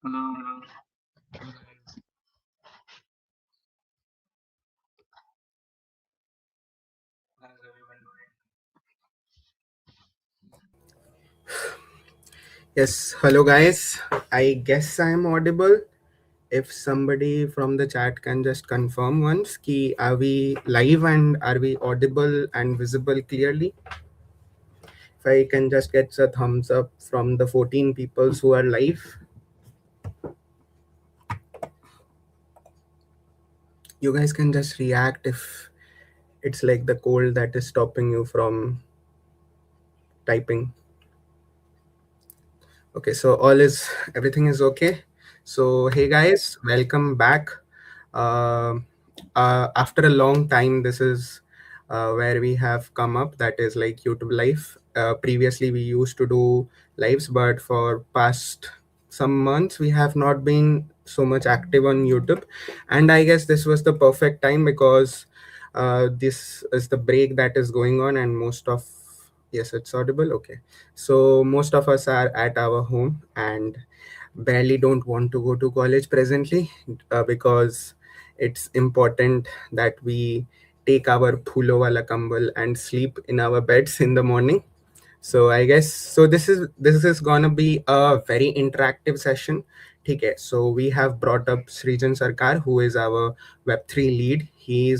Hello. How's everyone doing? Yes, hello guys. I guess I'm audible. If somebody from the chat can just confirm once, ki are we live and are we audible and visible clearly? If I can just get a thumbs up from the 14 people who are live, you guys can just react if it's like the cold that is stopping you from typing. Okay, so everything is okay. So hey guys, welcome back. Uh, After a long time, this is where we have come up. That is like YouTube Live. Previously, we used to do lives, but for past some months, we have not been so much active on YouTube. And I guess this was the perfect time because this is the break that is going on, and most of yes, it's audible. Okay, so most of us are at our home and barely don't want to go to college presently because it's important that we take our phulo wala kambal and sleep in our beds in the morning. So I guess so this is gonna be a very interactive session. Okay, so we have brought up Srijan Sarkar, who is our Web3 lead. He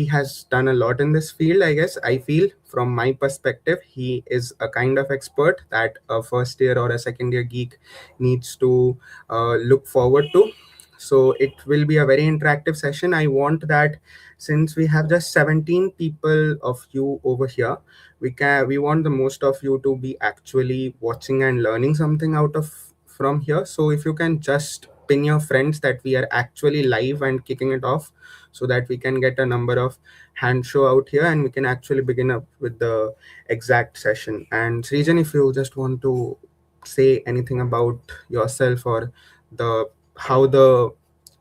has done a lot in this field. I guess I feel from my perspective, he is a kind of expert that a first year or a second year geek needs to look forward to. So it will be a very interactive session. I want that since we have just 17 people of you over here, we want the most of you to be actually watching and learning something out of from here. So if you can just pin your friends that we are actually live and kicking it off, so that we can get a number of hand show out here and we can actually begin up with the exact session. And Srijan, if you just want to say anything about yourself or the how the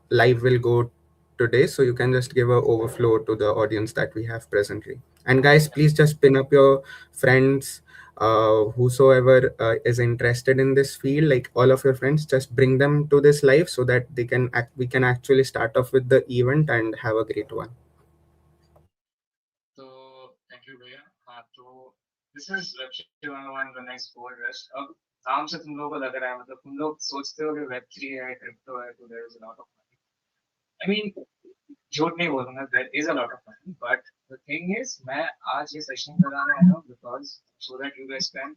live will go today, so you can just give a overflow to the audience that we have presently. And guys, please just pin up your friends, whosoever is interested in this field, like all of your friends, just bring them to this live so that we can actually start off with the event and have a great one. So thank you भैया. तो this is Web3 101 the next gold rush. अब नाम से तुम लोगों को लग रहा है मतलब तुम लोग सोचते हो कि Web3 है, crypto है, तो there is a lot of money. I mean, झूठ नहीं बोलूंगा, there is a lot of money, but the thing is, मैं आज ये session कराने आया हूँ because so that you guys can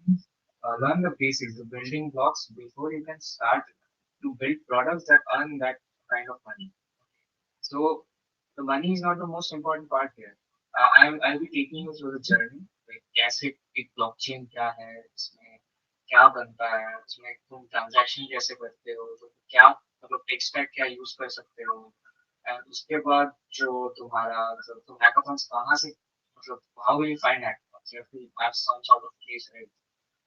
learn the basics, the building blocks before you can start to build products that earn that kind of money. So the money is not the most important part here. I'll be taking you through the journey. Like कैसे एक blockchain क्या है, इसमें क्या बनता है, इसमें तुम transaction कैसे करते हो, तो क्या मतलब tech stack क्या use कर सकते हो, and उसके बाद जो तुम्हारा मतलब तुम hackathons कहाँ से मतलब how will you find hackathons? You have to have some sort of case, right?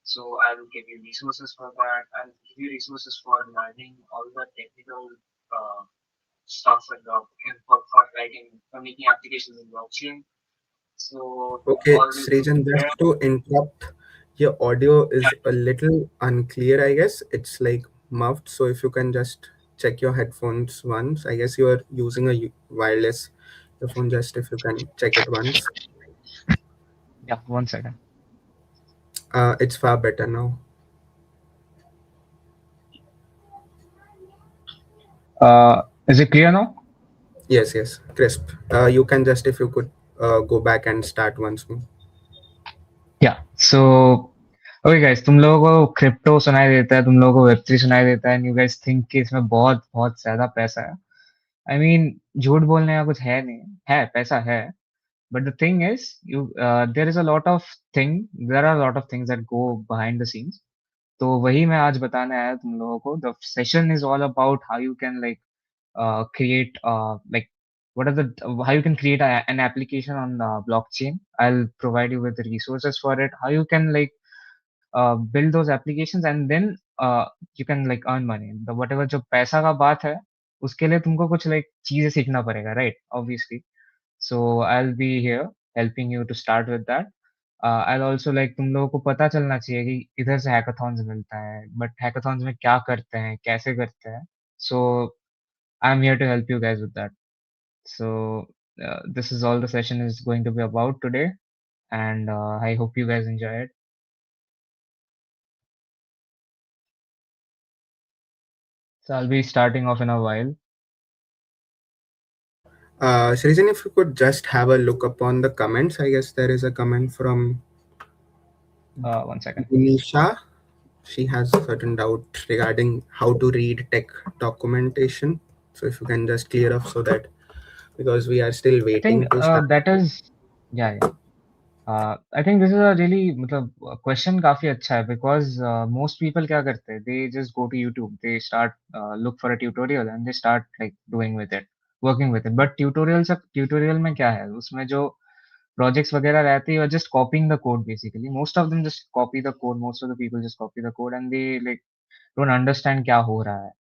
So I will give you resources for that. I'll give you resources for learning all the technical uh, stuff in the for writing for making applications in blockchain. So Okay, all the Srijan, just there. to interrupt, your audio is a little unclear, I guess. It's like muffled. So if you can just check your headphones once. I guess you are using a wireless earphone. Just if you can check it once. Yeah, 1 second. It's far better now. Is it clear now? Yes, yes, crisp. You can just if you could go back and start once more. Yeah. So okay guys, तुम लोगों को crypto सुनाई देता है, तुम लोगों को web 3 सुनाई देता है, एंड यू गाइस थिंक कि इसमें बहुत बहुत ज्यादा पैसा है. आई मीन झूठ बोलने का कुछ है नहीं, है पैसा है. But the thing is, there is a lot of there are a lot of things that go behind the scenes. तो वही मैं आज बताने आया तुम लोगों को. The session is all about how you can like create like what are the how you can create an application on blockchain. I'll provide you with the resources for it. How you can like build those applications and then you can like earn money. The whatever जो पैसा का बात है उसके लिए तुमको कुछ like चीजें सीखना पड़ेगा, right? Obviously. So I'll be here helping you to start with that. I'll also like तुम लोगों को पता चलना चाहिए कि इधर से हैकाथॉन्स मिलता है, बट हैकाथॉन्स में क्या करते हैं, कैसे करते हैं. So I'm here to help you guys with that. So this is all the session is going to be about today, and I hope you guys enjoy it. So I'll be starting off in a while. Srijan, if you could just have a look upon the comments. I guess there is a comment from 1 second. Nisha. She has a certain doubt regarding how to read tech documentation. So if you can just clear up so that, because we are still I think waiting to start. that is yeah. I think this is a really मतलब question काफी अच्छा है because most people क्या करते हैं, they just go to YouTube, they start look for a tutorial and they start like doing with it, working with it. But tutorial में क्या है, उसमें जो projects वगैरह रहती है, just copying the code basically. Most of them just copy the code. Most of the people just copy the code and they like don't understand क्या हो रहा है.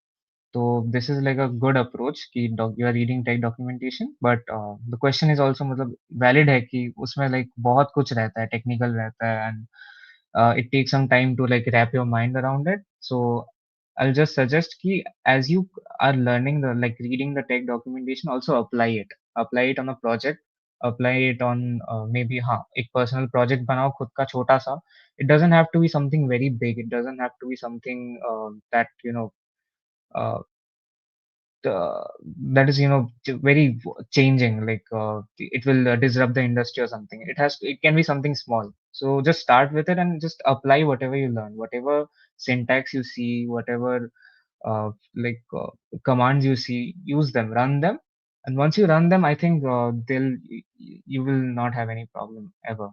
So this is like a good approach कि you are reading tech documentation, but the question is also मतलब valid है कि उसमें like बहुत कुछ रहता है, technical रहता है, and it takes some time to like wrap your mind around it. So I'll just suggest कि as you are learning the like reading the tech documentation, also apply it on a project, apply it on maybe हाँ एक personal project बनाओ खुद का छोटा सा. It doesn't have to be something very big. It doesn't have to be something that you know. Uh, uh, that is very changing like it will disrupt the industry or something. It can be something small, so just start with it and just apply whatever you learn, whatever syntax you see, whatever like commands you see, use them, run them, and once you run them I think you will not have any problem ever.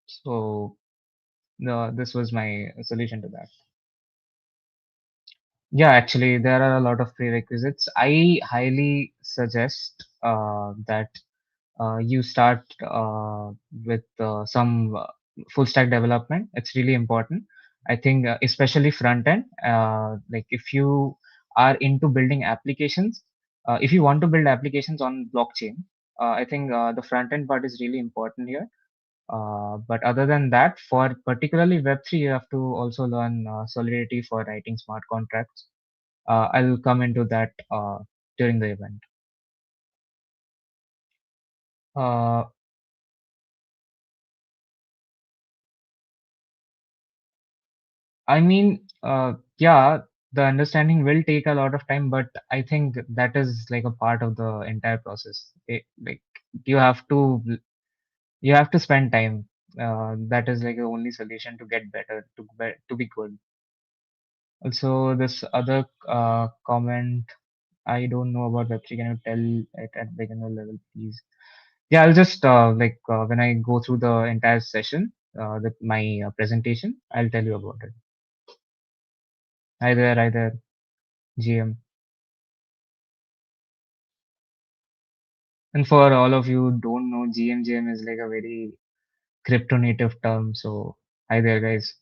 So this was my solution to that. Yeah, actually, there are a lot of prerequisites. I highly suggest that you start with some full stack development. It's really important. I think, especially front end, like if you are into building applications, if you want to build applications on blockchain, I think the front end part is really important here. But other than that, for particularly Web3, you have to also learn Solidity for writing smart contracts. I'll come into that during the event. Uh, I mean, yeah, the understanding will take a lot of time, but I think that is like a part of the entire process. Like you have to you have to spend time. That is like the only solution to get better, to be good. Also, this other comment, I don't know about Web3. Can you tell it at beginner level, please? Yeah, I'll just like when I go through the entire session, my presentation, I'll tell you about it. Hi there, GM. And for all of you who don't know, GM is like a very crypto native term. So hi there, guys.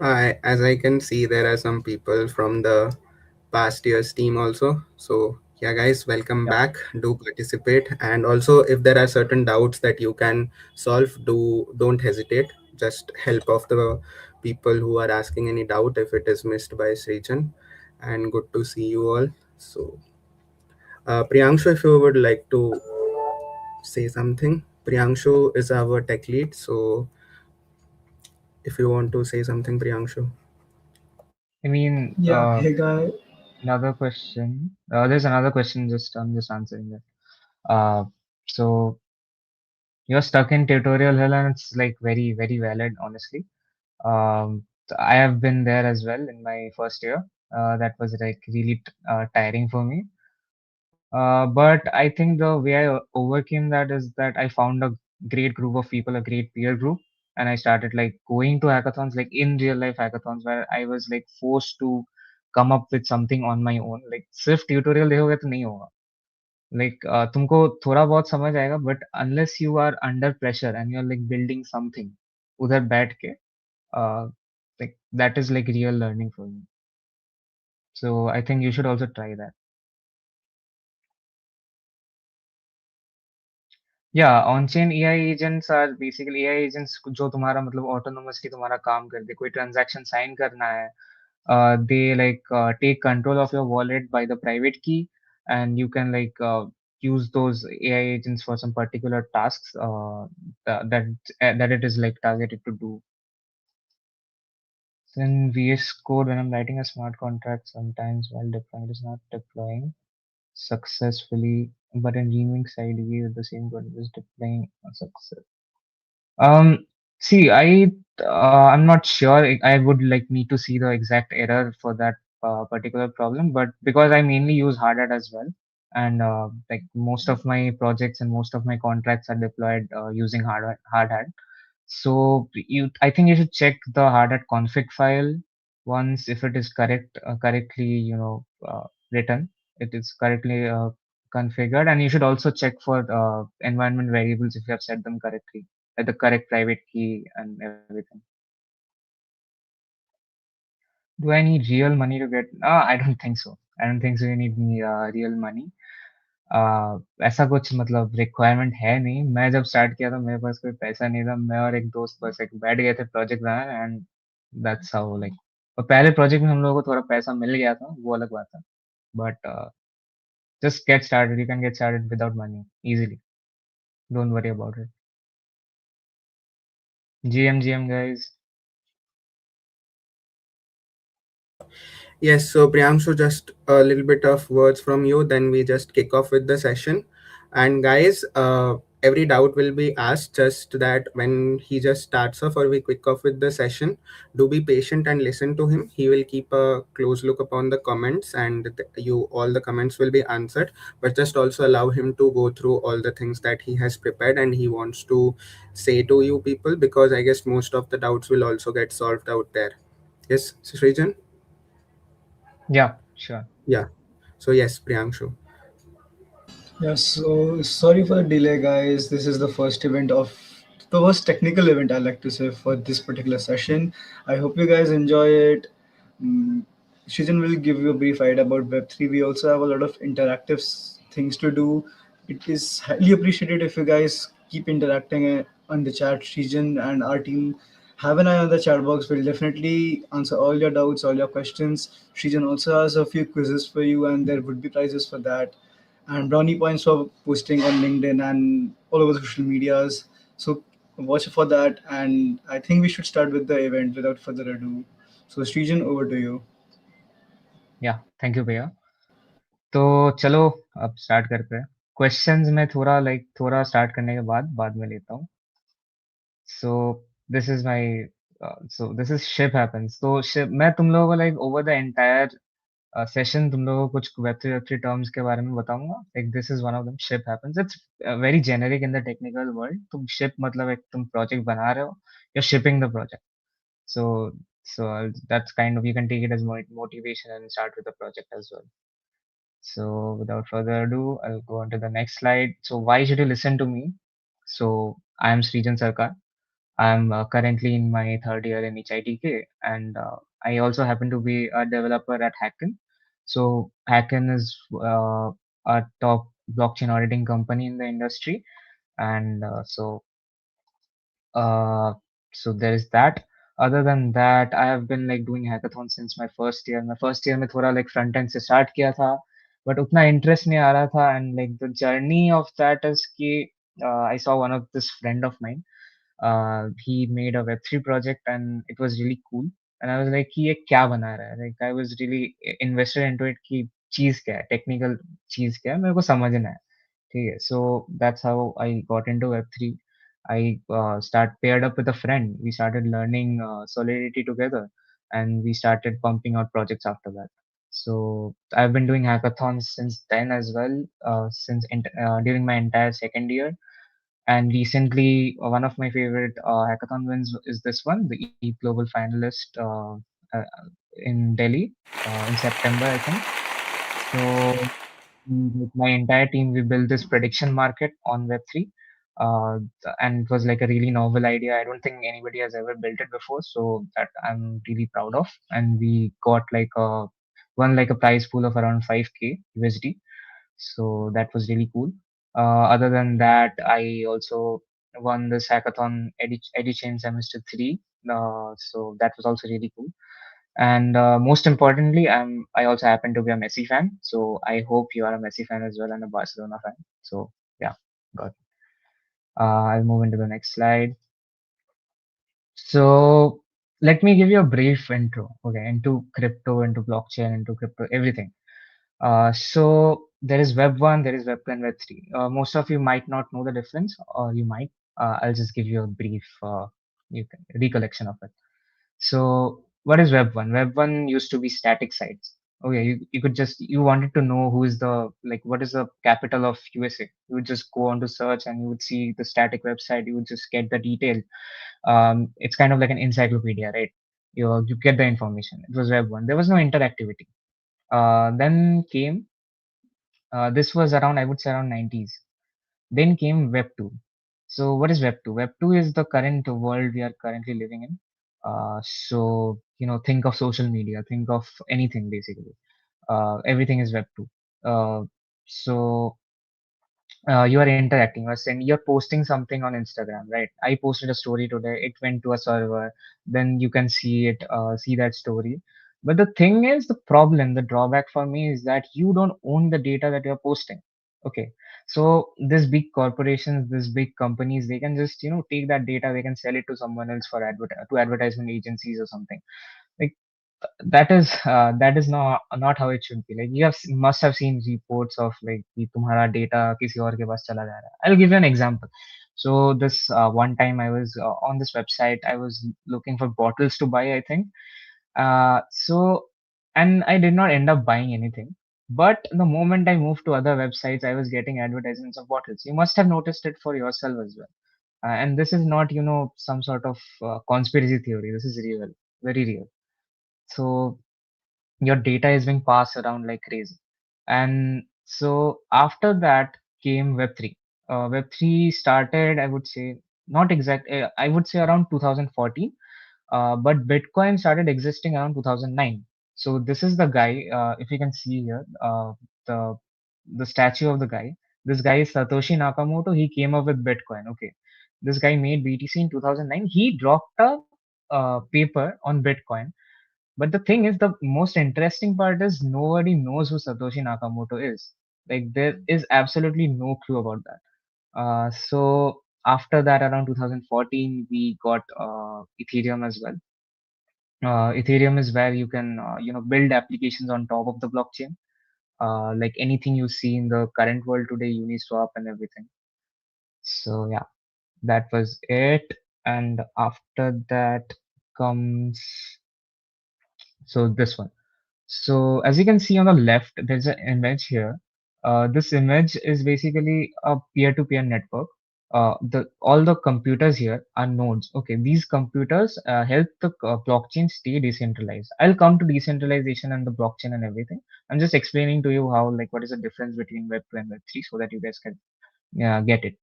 As I can see, there are some people from the past year's team also. So yeah, guys, welcome Yep. back. Do participate, and also if there are certain doubts that you can solve, don't hesitate. Just help of the people who are asking any doubt if it is missed by Srijan. And good to see you all. So Priyanshu, if you would like to say something, Priyanshu is our tech lead. So if you want to say something, Priyanshu. I mean, Yeah, hey guy. another question. There's another question. Just I'm just answering that. So you're stuck in tutorial hell, and it's like very valid, honestly. I have been there as well in my first year. That was like really tiring for me. But I think the way I overcame that is that I found a great group of people, a great peer group, and I started like going to hackathons, like in real life hackathons, where I was like forced to come up with something on my own. Like सिर्फ tutorial देखोगे तो नहीं होगा. Like तुमको थोड़ा बहुत समझ आएगा, but unless you are under pressure and you're like building something, उधर बैठ के, uh, like that is like real learning for me. So I think you should also try that. Yeah, on-chain AI agents are basically AI agents जो तुम्हारा मतलब autonomously तुम्हारा काम कर दे. कोई transaction sign करना है, they like take control of your wallet by the private key, and you can like use those AI agents for some particular tasks that it is like targeted to do. Then VS Code, when I'm writing a smart contract, sometimes while deploying, it is not deploying successfully, but in remix IDE with the same code, it is deploying a success. See, I'm not sure. I would like need to see the exact error for that particular problem, but because I mainly use hard hat as well, and like most of my projects and most of my contracts are deployed using hard hat. So I think you should check the hard hat config file once if it is correctly, written. It is correctly configured, and you should also check for environment variables if you have set them correctly, at the correct private key and everything. Do I need real money to get? I don't think so. I don't think so. You need real money. ऐसा कुछ मतलब requirement है नहीं. मैं जब start किया था मेरे पास कोई पैसा नहीं था. मैं और एक दोस्त बस एक बैठ गए थे प्रोजेक्ट बनाने, एंड दैट्स हाउ लाइक. और पहले प्रोजेक्ट में हम लोगों को थोड़ा पैसा मिल गया था, वो अलग बात है. But just get started. You can get started without money easily. Don't worry about it. GM guys. Yes, so Priyanshu, just a little bit of words from you, then we just kick off with the session. And guys, every doubt will be asked, just that when he just starts off or we kick off with the session, do be patient and listen to him. He will keep a close look upon the comments, and you all the comments will be answered. But just also allow him to go through all the things that he has prepared and he wants to say to you people, because I guess most of the doubts will also get solved out there. Yes, Srijan? Yeah, sure. Yeah. So yes, Priyanshu. Yeah, so sorry for the delay, guys. This is the first technical event I like to say for this particular session. I hope you guys enjoy it. Mm, Shijan will give you a brief idea about Web3. We also have a lot of interactive things to do. It is highly appreciated if you guys keep interacting on the chat. Shijan and our team have an eye on the chat box. We'll definitely answer all your doubts, all your questions. Shijan also has a few quizzes for you, and there would be prizes for that, and brownie points for posting on LinkedIn and all over social medias. So watch for that. And I think we should start with the event without further ado. So Srijan, over to you. Yeah, thank you भैया. तो चलो अब start करते हैं. Questions में थोड़ा start करने के बाद में लेता हूँ. So this is my so this is ship happens. तो शिप मैं तुम लोगों को like over the entire session तुम लोगों को कुछ वेब3 टर्म्स के बारे में बताऊंगा. Like this is one of them. Ship happens. It's very generic in the technical world. तुम शिप मतलब एक तुम प्रोजेक्ट बना रहे हो, you're shipping the project. So that's kind of, you can take it as motivation and start with the project as well. So without further ado, I'll go on to the next slide. So why should you listen to me? So I am Srijan Sarkar. I'm currently in my third year in HITK, and I also happen to be a developer at Hacken. So Hacken is a top blockchain auditing company in the industry, and uh, so there is that. Other than that, I have been like doing hackathons since my first year. My first year में थोड़ा like front end से start किया था, but उतना interest नहीं आ रहा था. And like the journey of that is कि I saw one of this friend of mine. He made a Web3 project and it was really cool. And I was like कि ये क्या बना रहा है? Like I was really invested into it कि चीज़ क्या है, technical चीज़ क्या है, मेरे को समझना है. ठीक है. So that's how I got into Web3. I start paired up with a friend. We started learning Solidity together, and we started pumping out projects after that. So I've been doing hackathons since then as well, during my entire second year. And recently, one of my favorite hackathon wins is this one, the ETHGlobal finalist uh, in Delhi in September, I think. So with my entire team, we built this prediction market on Web3. And it was like a really novel idea. I don't think anybody has ever built it before, so that I'm really proud of. And we got like a prize pool of around 5K USD. So that was really cool. Other than that, I also won this hackathon EduChain semester 3. So that was also really cool. And most importantly, I also happen to be a Messi fan. So I hope you are a Messi fan as well and a Barcelona fan. So yeah, got it. I'll move into the next slide. So let me give you a brief intro, okay, into crypto, into blockchain, into crypto, everything. So there is Web 1, there is Web 2, and Web 3. Most of you might not know the difference, or you might. I'll just give you a brief recollection of it. So what is Web 1? Web 1 used to be static sites. Okay, you could just, you wanted to know who is what is the capital of USA. You would just go on to search and you would see the static website. You would just get the detail. It's kind of like an encyclopedia, right? You get the information. It was Web 1. There was no interactivity. Then came this was around, I would say, around 90s. Then came Web 2. So what is Web 2? Web 2 is the current world we are currently living in. So think of social media, think of anything basically. Everything is Web 2. Uh, so you are interacting. You're posting something on Instagram, right? I posted a story today. It went to a server. Then you can see it, see that story. But the thing is, the drawback for me is that you don't own the data that you're posting. Okay, so these big corporations, these big companies, they can just take that data, they can sell it to someone else to advertisement agencies or something. Like that is not how it should be. Like must have seen reports of like कि तुम्हारा data किसी और के पास चला जा रहा है. I'll give you an example. So this one time I was on this website. I was looking for bottles to buy, I think. So and I did not end up buying anything. But the moment I moved to other websites, I was getting advertisements of bottles. You must have noticed it for yourself as well. And this is not some sort of conspiracy theory. This is real, very real. So your data is being passed around like crazy. And so after that came Web3. Web3 started, I would say, not exact, I would say around 2014, but Bitcoin started existing around 2009. So this is the guy, if you can see here, the the statue of the guy. This guy is Satoshi Nakamoto. He came up with Bitcoin. Okay, this guy made BTC in 2009. He dropped a paper on Bitcoin, but the thing is, the most interesting part is nobody knows who Satoshi Nakamoto is. Like there is absolutely no clue about that. So after that, around 2014, we got Ethereum as well. Ethereum is where you can build applications on top of the blockchain. Like anything you see in the current world today, Uniswap and everything. So yeah, that was it. And after that comes this one. So as you can see on the left, there's an image here. This image is basically a peer-to-peer network. All the computers here are nodes. Okay, these computers help the blockchain stay decentralized. I'll come to decentralization and the blockchain and everything. I'm just explaining to you how, like, what is the difference between Web 2 and Web 3 so that you guys can get it.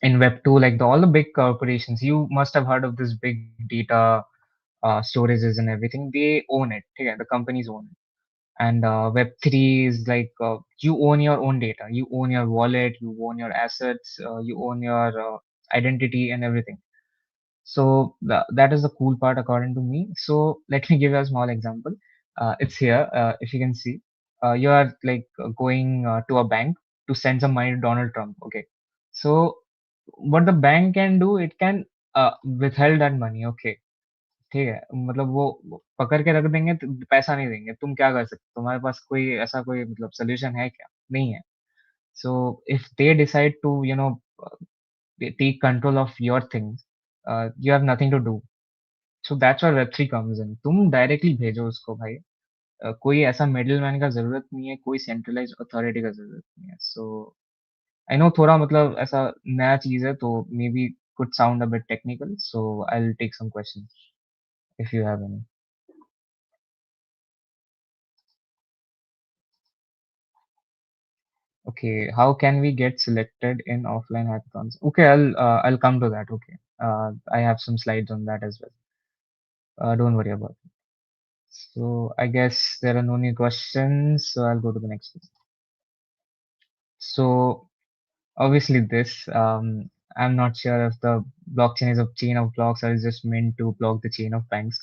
In Web 2, like all the big corporations, you must have heard of this big data storages and everything. They own it. Yeah, the companies own it. And Web3 is like you own your own data, you own your wallet, you own your assets, you own your identity and everything. So that is the cool part according to me. So let me give you a small example. It's here. If you can see, you are like going to a bank to send some money to Donald Trump. Okay, so what the bank can do, it can withhold that money. Okay, ठीक है, मतलब वो पकड़ के रख देंगे, तो पैसा नहीं देंगे। तुम क्या कर सकते हो? तुम्हारे पास कोई ऐसा कोई मतलब सॉल्यूशन है क्या? नहीं है। So if they decide to take control of your things, you have nothing to do. So that's where Web3 comes in. तुम डायरेक्टली भेजो उसको भाई, कोई ऐसा मिडिल मैन का जरूरत नहीं है, कोई सेंट्रलाइज अथॉरिटी का जरूरत नहीं है. सो आई नो थोड़ा मतलब ऐसा नया चीज है, तो may be could sound a bit technical, so I'll take some questions if you have any. Okay, how can we get selected in offline hackathons? Okay, I'll come to that. Okay, I have some slides on that as well. Don't worry about it. So I guess there are no new questions, so I'll go to the next one. So obviously this, I'm not sure if the blockchain is a chain of blocks or is just meant to block the chain of banks.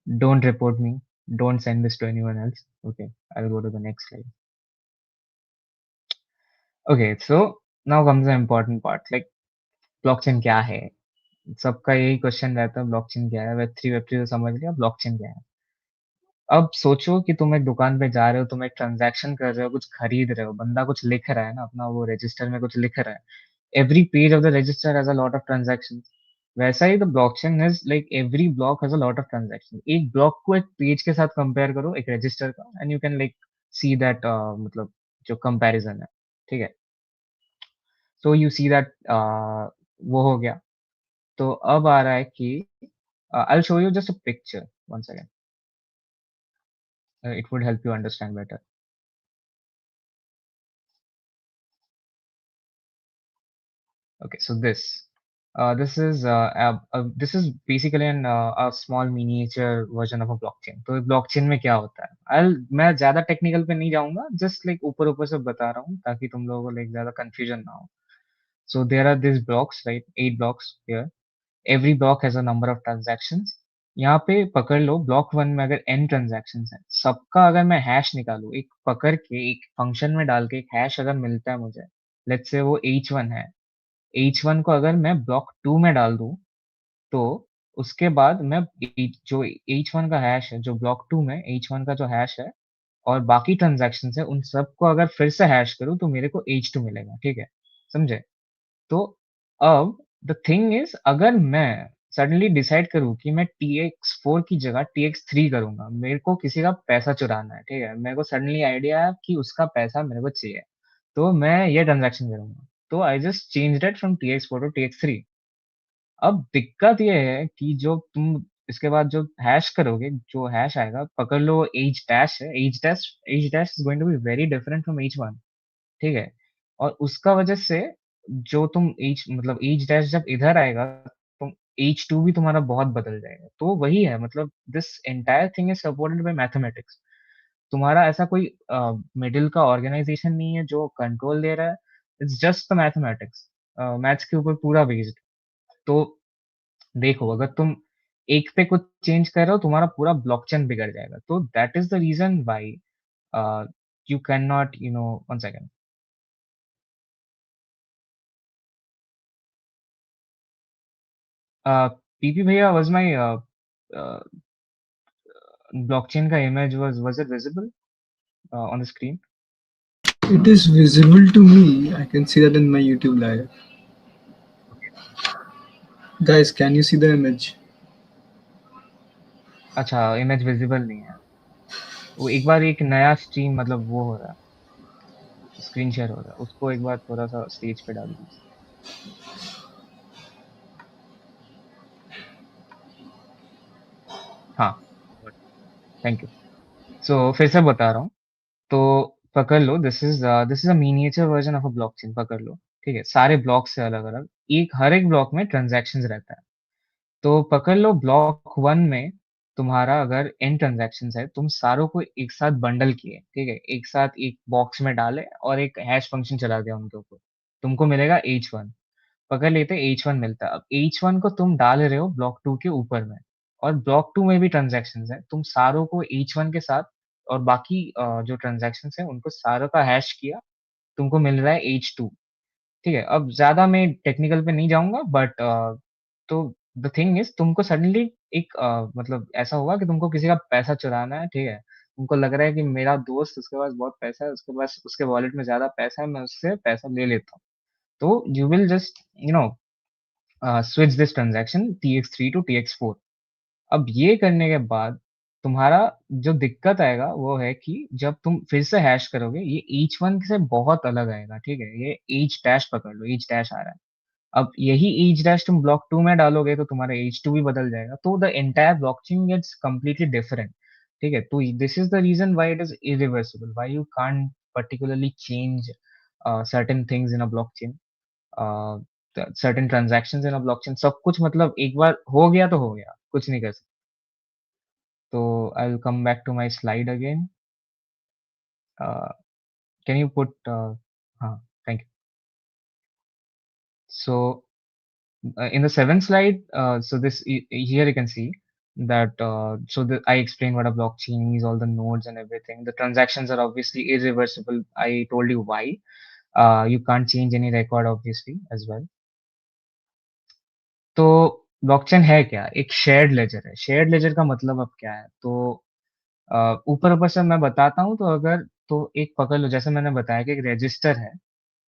Don't report me. Don't send this to anyone else. Okay, I'll go to the next slide. Okay, so now comes the important part. Like blockchain क्या है? सबका यही question रहता है, blockchain क्या है? Web three तो समझ लिया, ब्लॉकचेन क्या है? अब सोचो कि तुम एक दुकान पे जा रहे हो, तुम एक ट्रांजैक्शन कर रहे हो, कुछ खरीद रहे हो, बंदा कुछ लिख रहा है ना, अपना वो रजिस्टर में कुछ लिख रहा है. Every page of the register has a lot of transactions. वैसा ही the blockchain is like every block has a lot of transaction. एक ब्लॉक को एक पेज के साथ कंपेयर करो, एक रजिस्टर का, and you can like see that मतलब जो कंपैरिजन है, ठीक है. सो यू सी दैट वो हो गया. तो अब आ रहा है कि I'll show you just a picture once again. It would help you understand better. Okay, so this is basically a small miniature version of a blockchain. तो blockchain में क्या होता है? मैं ज़्यादा technical पे नहीं जाऊँगा, just like ऊपर से बता रहा हूँ ताकि तुम लोगों को like ज़्यादा confusion ना हो. So there are these blocks, right? 8 blocks here. Every block has a number of transactions. यहाँ पे पकड़ लो ब्लॉक वन में अगर n ट्रांजेक्शन है, सबका अगर मैं हैश निकालू, एक पकड़ के एक फंक्शन में डाल के एक हैश अगर मिलता है मुझे, लेट्स से वो h1 है, h1 को अगर मैं ब्लॉक टू में डाल दूं, तो उसके बाद मैं जो h1 का हैश है, जो ब्लॉक टू में h1 का जो हैश है और बाकी ट्रांजेक्शन है, उन सबको अगर फिर से हैश करूँ तो मेरे को h2 मिलेगा. ठीक है, समझे? तो अब द थिंग इज, अगर मैं सडनली डिसाइड करूँ कि मैं TX4 की जगह TX3 करूंगा, मेरे को किसी का पैसा चुराना है, ठीक है, मेरे को सडनली आइडिया है कि उसका पैसा मेरे को चाहिए, तो मैं ये ट्रांजैक्शन करूंगा. तो I just change it from TX4 to TX3. अब दिक्कत ये है कि जो तुम इसके बाद जो हैश करोगे, जो हैश आएगा, पकड़ लो एच डैश है, H dash is going to be very different from H1. ठीक है, और उसका वजह से जो तुम एच मतलब एच डैश जब इधर आएगा, तुम H2 भी तुम्हारा बहुत बदल जाएगा. तो वही है, मतलब this entire thing is supported by mathematics. तुम्हारा ऐसा कोई मिडिल का ऑर्गेनाइजेशन नहीं है जो कंट्रोल दे रहा है. It's just the mathematics, maths के ऊपर पूरा बेस्ड. तो देखो, अगर तुम एक पे कुछ चेंज कर रहे हो, तुम्हारा पूरा ब्लॉकचेन बिगड़ जाएगा. तो that is the reason why you can not, one second. पीपी भैया, was my uh, blockchain का image was it visible on the screen? It is visible to me. I can see that in my YouTube live. Guys, can you see the image? अच्छा, image visible नहीं है. वो एक बार एक नया stream मतलब वो हो रहा है, स्क्रीन शेयर हो रहा है, उसको एक बार थोड़ा सा स्टेज पे डाल दीजिए. हाँ, थैंक यू. सो फिर से बता रहा हूँ. तो पकड़ लो, this is a miniature version of a blockchain. पकड़ लो, ठीक है, सारे ब्लॉक से अलग अलग, हर एक ब्लॉक में ट्रांजैक्शंस रहता है. तो पकड़ लो ब्लॉक वन में तुम्हारा अगर n ट्रांजैक्शन है, तुम सारों को एक साथ बंडल किए, ठीक है, एक साथ एक बॉक्स में डाले और एक हैश फंक्शन चला दिया उनके ऊपर, तुमको मिलेगा H1. पकड़ लेते H1 मिलता है. अब H1 को तुम डाल रहे हो ब्लॉक टू के ऊपर में, और ब्लॉक टू में भी ट्रांजेक्शन है, तुम सारों को H1 के साथ और बाकी जो ट्रांजेक्शन है उनको सारों का हैश किया, तुमको मिल रहा है H2. ठीक है, अब ज्यादा मैं टेक्निकल पे नहीं जाऊंगा, बट तो द थिंग इज, तुमको सडनली एक मतलब ऐसा होगा कि तुमको किसी का पैसा चुराना है. ठीक है, तुमको लग रहा है कि मेरा दोस्त, उसके पास बहुत पैसा है, उसके पास उसके वॉलेट में ज्यादा पैसा है, मैं उससे पैसा ले लेता हूँ. तो you will just switch this transaction TX3 to TX4. अब ये करने के बाद तुम्हारा जो दिक्कत आएगा वो है कि जब तुम फिर से हैश करोगे ये each वन से बहुत अलग आएगा, ठीक है। ये each डैश पकड़ लो, each डैश आ रहा है। अब यही each डैश तुम ब्लॉक 2 में डालोगे तो तुम्हारा H2 भी बदल जाएगा, तो the entire blockchain gets completely different, ठीक है। तो this is the reason why it is irreversible, why you can't particularly change certain things in a blockchain, certain transactions in a blockchain. सब कुछ मतलब एक बार हो गया तो हो गया, कुछ नहीं कर सकते। तो I will come back to my slide again. Can you put thank you. So in the seventh slide, so here you can see that I explained what a blockchain is, all the nodes and everything. The transactions are obviously irreversible. I told you why. You can't change any record obviously as well. तो blockchain है क्या? एक shared laser है। Shared laser का मतलब अब क्या है? तो ऊपर ऊपर से मैं बताता हूँ, तो अगर तो एक पकड़ लो, जैसे मैंने बताया कि एक रजिस्टर है,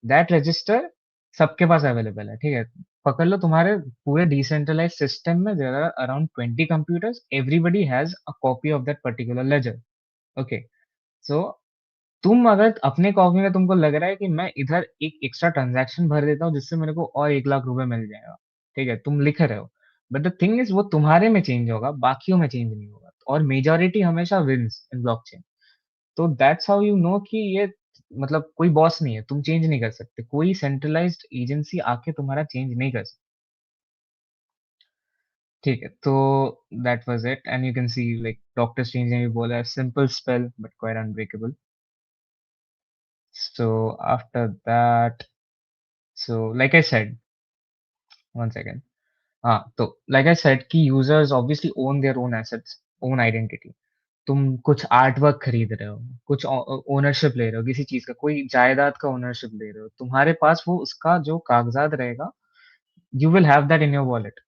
दैट रजिस्टर सबके पास अवेलेबल है, ठीक है। पकड़ लो तुम्हारे पूरे डिसेंट्रलाइज सिस्टम में there are around 20 computers, everybody has a copy of that particular ledger. Okay, so तुम अगर अपने कॉपी में तुमको लग रहा है कि मैं इधर एक एक्स्ट्रा ट्रांजैक्शन भर देता हूँ जिससे मेरे को और 1 लाख रुपए मिल जाएगा, ठीक है, तुम लिख रहे हो, बट द थिंग इज वो तुम्हारे में चेंज होगा, बाकियों में चेंज नहीं होगा, और मेजोरिटी हमेशा विंस इन ब्लॉकचेन। तो दैट्स हाउ यू नो कि ये मतलब कोई बॉस नहीं है, तुम चेंज नहीं कर सकते, कोई सेंट्रलाइज्ड एजेंसी आके तुम्हारा चेंज नहीं कर सकती, ठीक है। तो that was it, and you can see like doctor strange ने भी बोला है, simple spell but quite unbreakable. So after that, so like I said, one second, हाँ, तो लाइक आई सेड कि users obviously own their own assets, own identity. तुम कुछ art work खरीद रहे हो, कुछ ओनरशिप ले रहे हो किसी चीज का, कोई जायदाद का ओनरशिप ले रहे हो, तुम्हारे पास वो उसका जो कागजात रहेगा, you will have that in your wallet,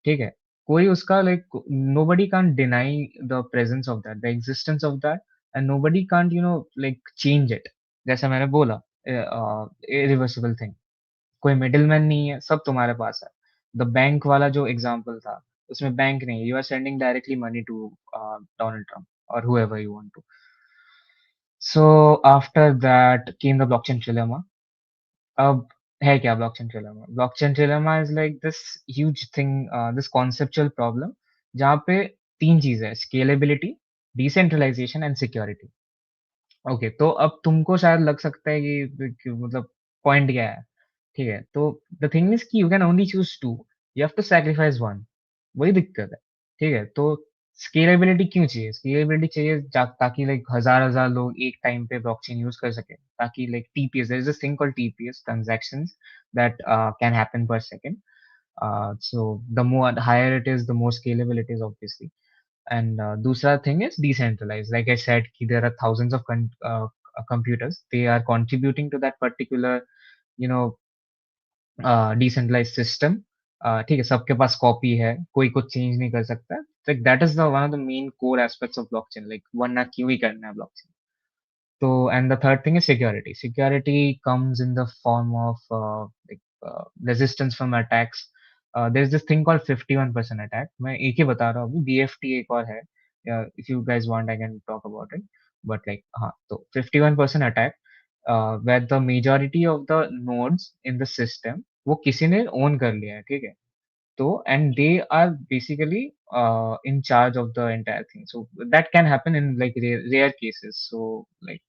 ठीक है। कोई उसका like nobody can't deny the presence of that, the existence of that, and nobody can't like change it. जैसे मैंने बोला, इरिवर्सिबल थिंग, कोई मिडलमैन नहीं है, सब तुम्हारे पास है। द बैंक वाला जो एग्जांपल था, उसमें बैंक नहीं है, you are sending directly money to Donald Trump और whoever you want to. So after that came the blockchain trilemma. अब है क्या blockchain trilemma? Blockchain trilemma is like this huge thing, this conceptual problem, जहाँ पे 3 चीजें हैं: scalability, decentralization and security. Okay, तो अब तुमको शायद लग सकता है कि मतलब पॉइंट क्या है, ठीक है। तो द थिंग इज कि you can only choose two, you have to sacrifice one, वही दिक्कत है, ठीक है। तो स्केलेबिलिटी क्यों चाहिए? स्केलेबिलिटी चाहिए ताकि लाइक हजार लोग एक टाइम पे ब्लॉकचेन यूज कर सके, ताकि like TPS, there is a thing called TPS, transactions that can happen per second. So the more higher it is, the more scalable it is, obviously. And दूसरा thing is decentralized. Like I said, कि there are thousands of computers. They are contributing to that particular, you know, decentralized system. ठीक है, सबके पास copy है, कोई कुछ change नहीं कर सकता। Like that is the one of the main core aspects of blockchain. Like वरना क्यों ही करना है blockchain? So, and the third thing is security. Security comes in the form of resistance from attacks. There's this thing called 51% attack. मैं एक ही बता रहा हूँ अभी, BFT एक और है. If you guys want, I can talk about it. But like, हाँ, तो 51% attack, where the majority of the nodes in the system वो किसी ने own कर लिया है, ठीक है. तो and they are basically in charge of the entire thing. So that can happen in like rare cases. So like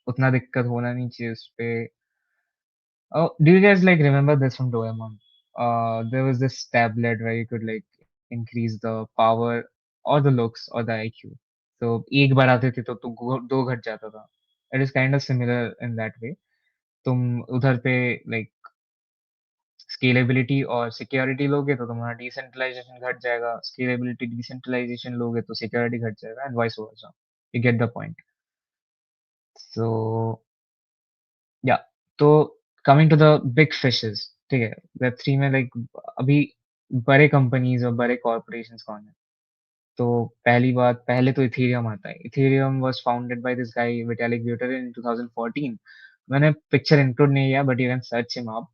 उतना दिक्कत होना नहीं चाहिए उस पे। Oh, do you guys like remember this from Doraemon? There was this tablet where you could like increase the power or the looks or the IQ. तो एक बढ़ाते थे तो दो घट जाता था। It is kind of similar in that way. तुम उधर पे like स्केलेबिलिटी और सिक्योरिटी लोगे तो तुम्हारा डिसेंट्रलाइजेशन घट जाएगा, स्केलेबिलिटी डिसेंट्रलाइजेशन लोगे तो सिक्योरिटी घट जाएगा, and vice versa. You get the point? So yeah, तो coming to the big fishes, ठीक है, वेब 3 में लाइक अभी बड़े कंपनीज और बड़े कॉर्पोरेशंस कौन है? तो पहली बात, पहले तो इथेरियम आता है। Ethereum was founded by this guy Vitalik Buterin in 2014। मैंने पिक्चर इंक्लूड नहीं किया, but you can search him up.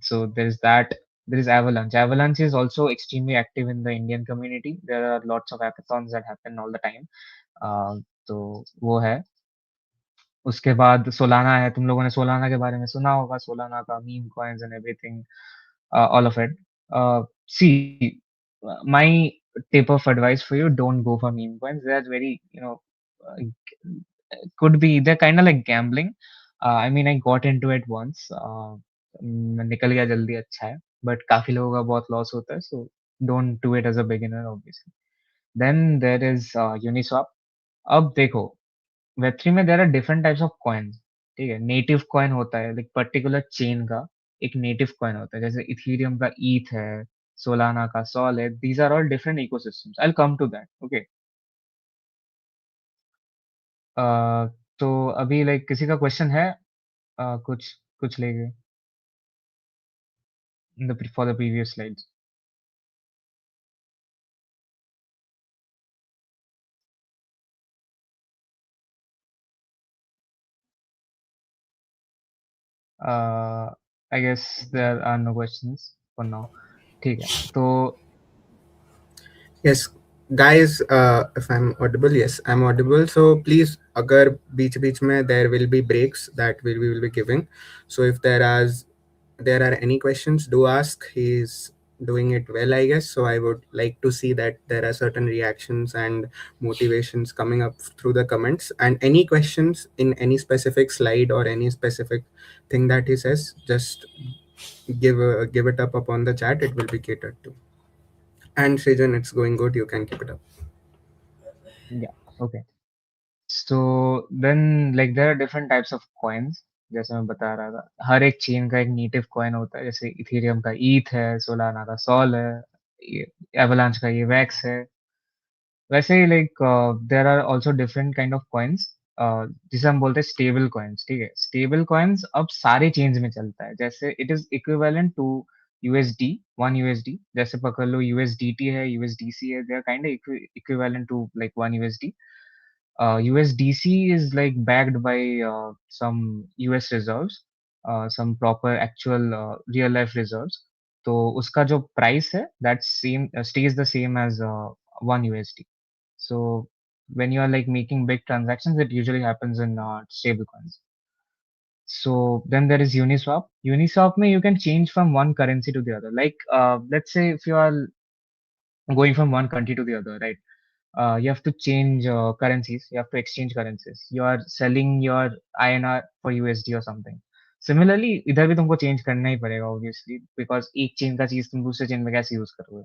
So there is that. There is Avalanche. Avalanche is also extremely active in the Indian community. There are lots of hackathons that happen all the time. तो वो है। उसके बाद Solana है, तुम लोगों ने Solana के बारे में सुना होगा, सोलाना का meme coins and everything, all of it. See, my tip of advice for you, don't go for meme coins. They're very, could be, they're kind of like gambling. I mean, I got into it once. निकल गया जल्दी, अच्छा है, but काफी लोगों का बहुत loss होता है, so don't do it as a beginner, obviously. Then there is Uniswap. अब देखो, वेब3 में there are different types of coins, ठीक है? नेटिव कॉइन होता है, लाइक पर्टिकुलर चेन का एक नेटिव कॉइन होता है, जैसे इथेरियम का ईथ है, सोलाना का सॉल है। These are all different ecosystems. I will come to that, okay? तो अभी लाइक किसी का क्वेश्चन है, कुछ कुछ लेके for the previous slides? I guess there are no questions for now, ठीक है? तो Yes, guys, if I'm audible, yes, I'm audible. So please, agar beach mein there will be breaks that we will be giving. So if there are any questions, do ask. He's doing it well, I guess. So I would like to see that there are certain reactions and motivations coming up through the comments. And any questions in any specific slide or any specific thing that he says, just give it up upon the chat. It will be catered to. And Srijan, it's going good. You can keep it up. Yeah, okay. So then like there are different types of coins, जैसे मैं बता रहा था। हर एक chain का एक native coin होता है, जैसे इथेरियम का ईथ है, सोलाना का सॉल है, एवलांच का ये वैक्स है। वैसे ही like there are also different kind of coins, जिसे हम बोलते हैं स्टेबल कॉइन्स, ठीक है? स्टेबल कॉइन्स अब सारे चेन्स में चलता है, जैसे it is equivalent to USD, one USD. जैसे पकड़ लो यूएसडीटी है, यूएसडीसी है, they are kind of equivalent to like one USD. USDC is like backed by some US reserves, some proper actual real life reserves. तो उसका जो price है that same stays the same as one USD. So when you are like making big transactions, it usually happens in stable coins. So then there is Uniswap. Uniswap में you can change from one currency to the other. Like let's say if you are going from one country to the other, right? You have to change currencies. You have to exchange currencies. You are selling your INR for USD or something. Similarly, इधर भी तुमको change करना ही पड़ेगा obviously, because एक chain का चीज तुम दूसरे chain में कैसे use करोगे?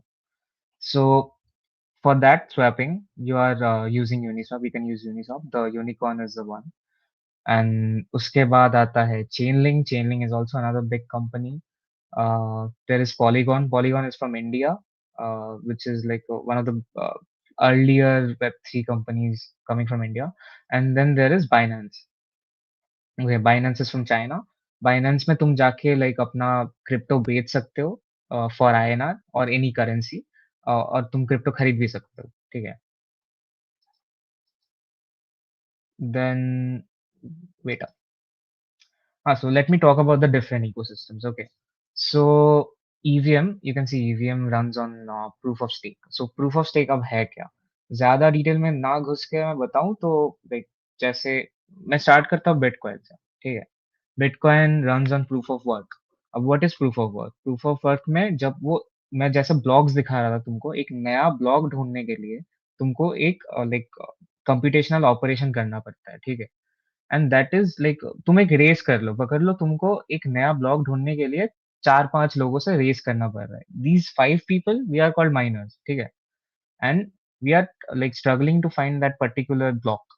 So for that swapping, you are using Uniswap. You can use Uniswap. The unicorn is the one. And उसके बाद आता है Chainlink. Chainlink is also another big company. There is Polygon. Polygon is from India, which is like one of the earlier Web3 companies coming from India. And then there is Binance. Okay, Binance is from China. Binance में तुम जाके like अपना crypto बेच सकते हो for INR और any currency, और तुम क्रिप्टो खरीद भी सकते हो, ठीक है? Then wait up. So let me talk about the different ecosystems. Okay. So EVM, you can see EVM runs on proof of stake. So proof of stake अब है क्या? ज़्यादा डिटेल में ना घुस के मैं बताऊँ तो लाइक, जैसे मैं स्टार्ट करता हूँ बिटकॉइन से, ठीक है? Bitcoin runs on proof of work. अब what is proof of work? Proof of work में जब वो, मैं जैसे ब्लॉग्स दिखा रहा था तुमको, एक नया ब्लॉग ढूंढने के लिए तुमको एक लाइक कंप्यूटेशनल ऑपरेशन करना पड़ता है, ठीक है? एंड दैट इज लाइक, तुम एक रेस कर लो, पकड़ लो, तुमको एक नया ब्लॉक ढूंढने के लिए 4-5 लोगों से रेस करना पड़ रहा है। These 5 people we are called miners, ठीक है? And we are like struggling to find that particular block,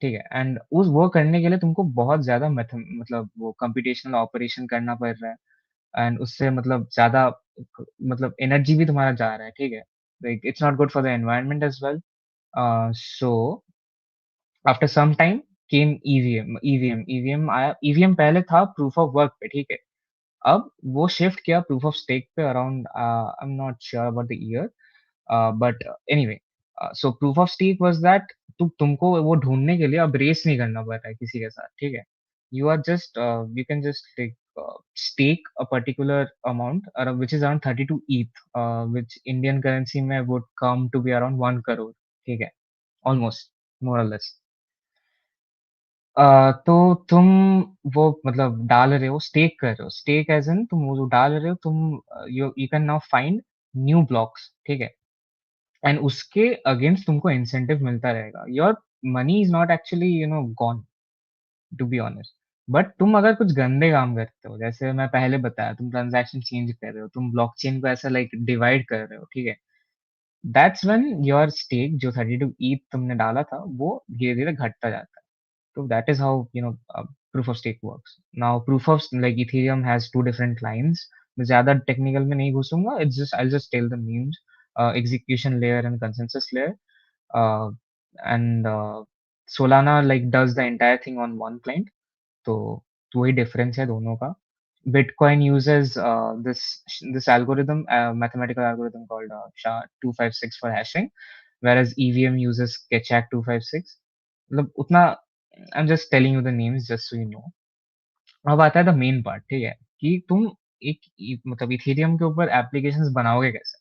ठीक है? एंड उस वो करने के लिए तुमको बहुत ज्यादा मतलब वो कंप्यूटेशनल ऑपरेशन करना पड़ रहा है, एंड उससे मतलब ज्यादा मतलब एनर्जी भी तुम्हारा जा रहा है, ठीक है? Like it's not good for the environment as well. So after some time came EVM. EVM आया। ईवीएम पहले था प्रूफ ऑफ वर्क पे, ठीक है? अब वो शिफ्ट किया प्रूफ ऑफ स्टेक पे around, I am not sure about the year, but anyway, so proof of stake was that तुमको वो ढूंढने के लिए अब रेस नहीं करना पड़ रहा है किसी के साथ, ठीक है? You are just, you can just like stake a particular amount, which is around 32 ETH, which Indian currency में would come to be around 1 crore. ठीक है, almost more or less. तो तुम वो मतलब डाल रहे हो, स्टेक कर रहे हो, स्टेक एज इन तुम वो जो डाल रहे हो, तुम you you can now find new blocks, ठीक है, एंड उसके अगेंस्ट तुमको इंसेंटिव मिलता रहेगा. Your money is not actually gone, to be honest. But तुम अगर कुछ गंदे काम करते हो, जैसे मैं पहले बताया, तुम ट्रांजैक्शन चेंज कर रहे हो, तुम ब्लॉकचेन को ऐसा लाइक डिवाइड कर रहे हो, ठीक है, दैट्स व्हेन योर स्टेक जो 32 ETH तुमने डाला था वो धीरे धीरे घटता जाता है. So that is how proof of stake works. Now proof of like Ethereum has two different lines. मैं ज़्यादा technical में नहीं घुसूंगा. I'll just tell the names. Execution layer and consensus layer. Uh, and Solana like does the entire thing on one client. तो वही difference है दोनों का. Bitcoin uses this algorithm, mathematical algorithm called SHA-256 for hashing, whereas EVM uses Keccak-256. मतलब उतना I'm just telling you the names just so you know. अब आता है द मेन पार्ट, ठीक है, कि तुम मतलब इथेरियम के ऊपर एप्लीकेशंस बनाओगे कैसे.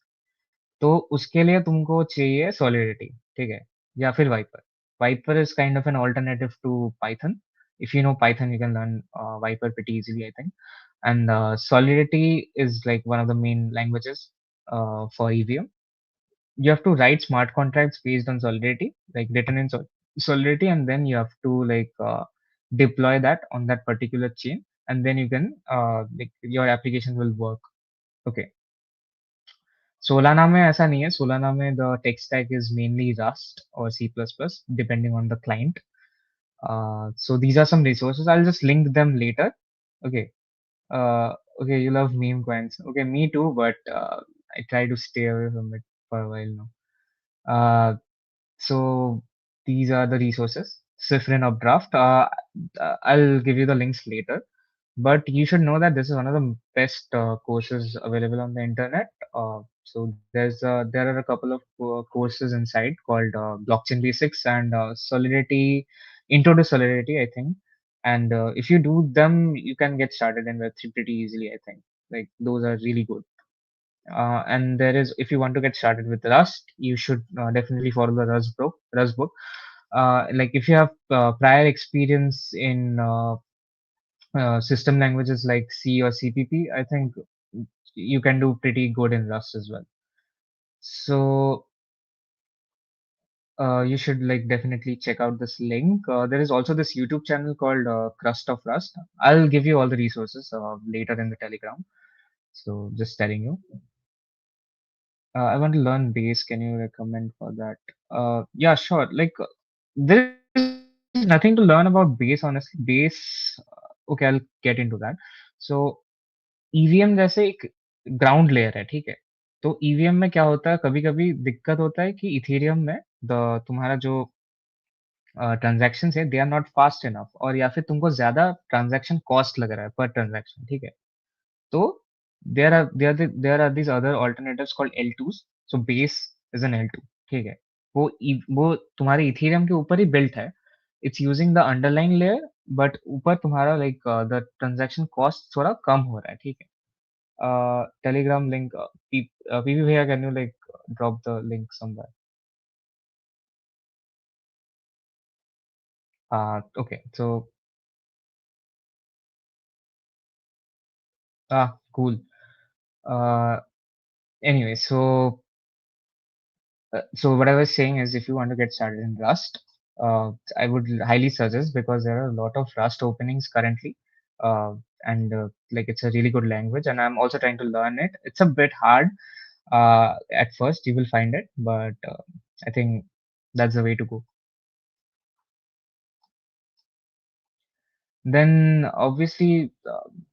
तो उसके लिए तुमको चाहिए सॉलिडिटी, ठीक है, या फिर Vyper. Vyper is kind of an alternative to Python. If you know Python you can learn Vyper pretty easily, I think. And solidity is like one of the main languages for EVM. You have to write smart contracts based on solidity, like written in solidity, and then you have to like deploy that on that particular chain, and then you can like your application will work. Okay. Solana में ऐसा नहीं है. Solana में the tech stack is mainly Rust or C++, depending on the client. So these are some resources. I'll just link them later. Okay. Okay, you love meme coins. Okay, me too, but I try to stay away from it for a while now. So these are the resources. Cifrin Updraft. I'll give you the links later. But you should know that this is one of the best courses available on the internet. So there are a couple of courses inside called Blockchain Basics and Solidity, Intro to Solidity, I think. And if you do them, you can get started in Web3 pretty easily, I think. Like those are really good. And there is, if you want to get started with Rust, you should definitely follow the Rust book. Like if you have prior experience in system languages like C or CPP, I think you can do pretty good in Rust as well. So you should like definitely check out this link. There is also this YouTube channel called Crust of Rust. I'll give you all the resources later in the Telegram. So just telling you. I want to learn base. Can you recommend for that? Yeah, sure. Like there is nothing to learn about base, honestly. Base, okay, I'll get into that. So EVM जैसे एक ground layer है, ठीक है. तो EVM में क्या होता है, कभी कभी दिक्कत होता है कि इथेरियम में तुम्हारा जो ट्रांजैक्शन है they are not fast enough, और या फिर तुमको ज्यादा ट्रांजैक्शन कॉस्ट लग रहा है पर ट्रांजैक्शन, ठीक है. तो there are this other alternatives called L2s. So base is an L2, ठीक है. वो तुम्हारे इथेरियम के ऊपर ही बिल्ट है. It's using the underline layer, but ऊपर तुम्हारा लाइक द ट्रांजैक्शन कॉस्ट थोड़ा कम हो रहा है, ठीक है. Telegram link, PP भैया, can you like drop the link somewhere? Okay, so cool. Anyway, so what I was saying is, if you want to get started in Rust, I would highly suggest, because there are a lot of Rust openings currently, and like it's a really good language, and I'm also trying to learn it. It's a bit hard at first, you will find it, but I think that's the way to go. Then obviously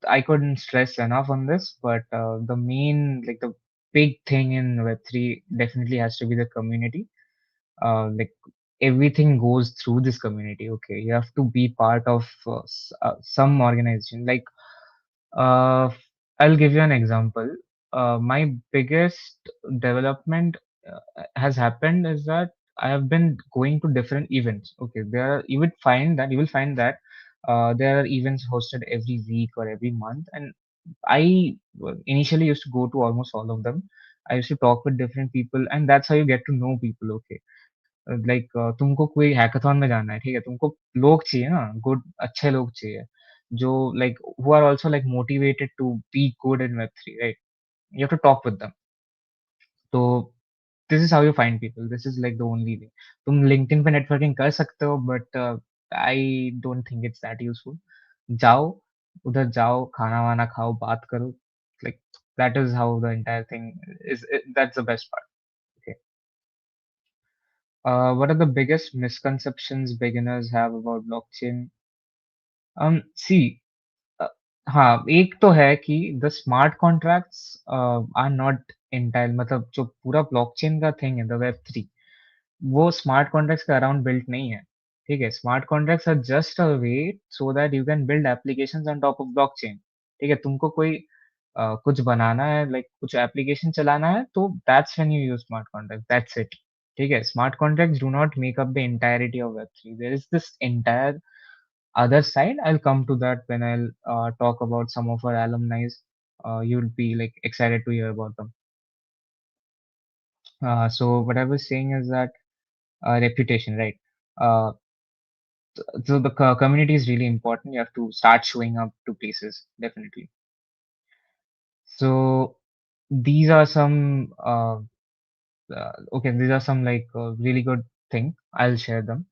I couldn't stress enough on this, but the main, like the big thing in Web3 definitely has to be the community. Like everything goes through this community. Okay, you have to be part of some organization. Like uh, I'll give you an example. My biggest development has happened is that I have been going to different events. Okay, you will find that There are events hosted every week or every month, and I initially used to go to almost all of them. I used to talk with different people, and that's how you get to know people. Okay, like तुमको कोई hackathon में जाना है, ठीक है? तुमको लोग चाहिए ना, गुड अच्छे लोग चाहिए, जो like who are also like motivated to be good in वेब3, right? You have to talk with them. तो this is how you find people, this is like the only way. तुम लिंक्डइन पे networking कर सकते हो, but I don't think it's that useful. जाओ, उधर जाओ, खाना वाना खाओ, बात करो, like that is how the entire thing is, that's the best part. Okay. What are the biggest misconceptions beginners have about blockchain? See, uh, हाँ, एक तो है कि the smart contracts are not entirely, मतलब जो पूरा blockchain का thing है, the Web3, वो smart contracts के around built नहीं है, ठीक है? Smart contracts are just a way so that you can build applications on top of blockchain, ठीक है? तुमको कोई कुछ बनाना है, like कुछ application चलाना है, तो that's when you use smart contracts, that's it, ठीक है? Smart contracts do not make up the entirety of Web3. There is this entire other side. I'll come to that when I'll talk about some of our alumni. You'll be like excited to hear about them. So what I was saying is that reputation, right? Uh, so the community is really important. You have to start showing up to places, definitely. So these are some okay, these are some like really good thing. I'll share them.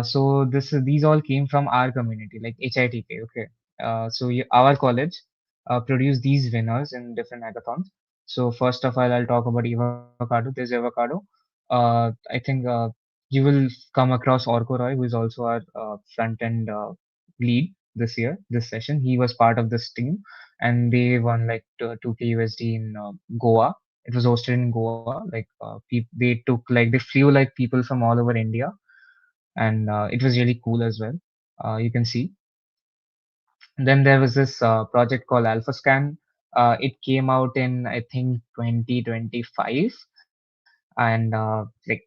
So these all came from our community, like HITK. Okay. So our college produced these winners in different hackathons. So first of all, I'll talk about avocado. There's avocado. I think you will come across Orko Roy, who is also our front end lead this year, this session. He was part of this team, and they won like 2K USD in Goa. It was hosted in Goa. Like they took like they flew like people from all over India, and it was really cool as well. You can see. Then there was this project called Alpha Scan. It came out in I think 2025, and like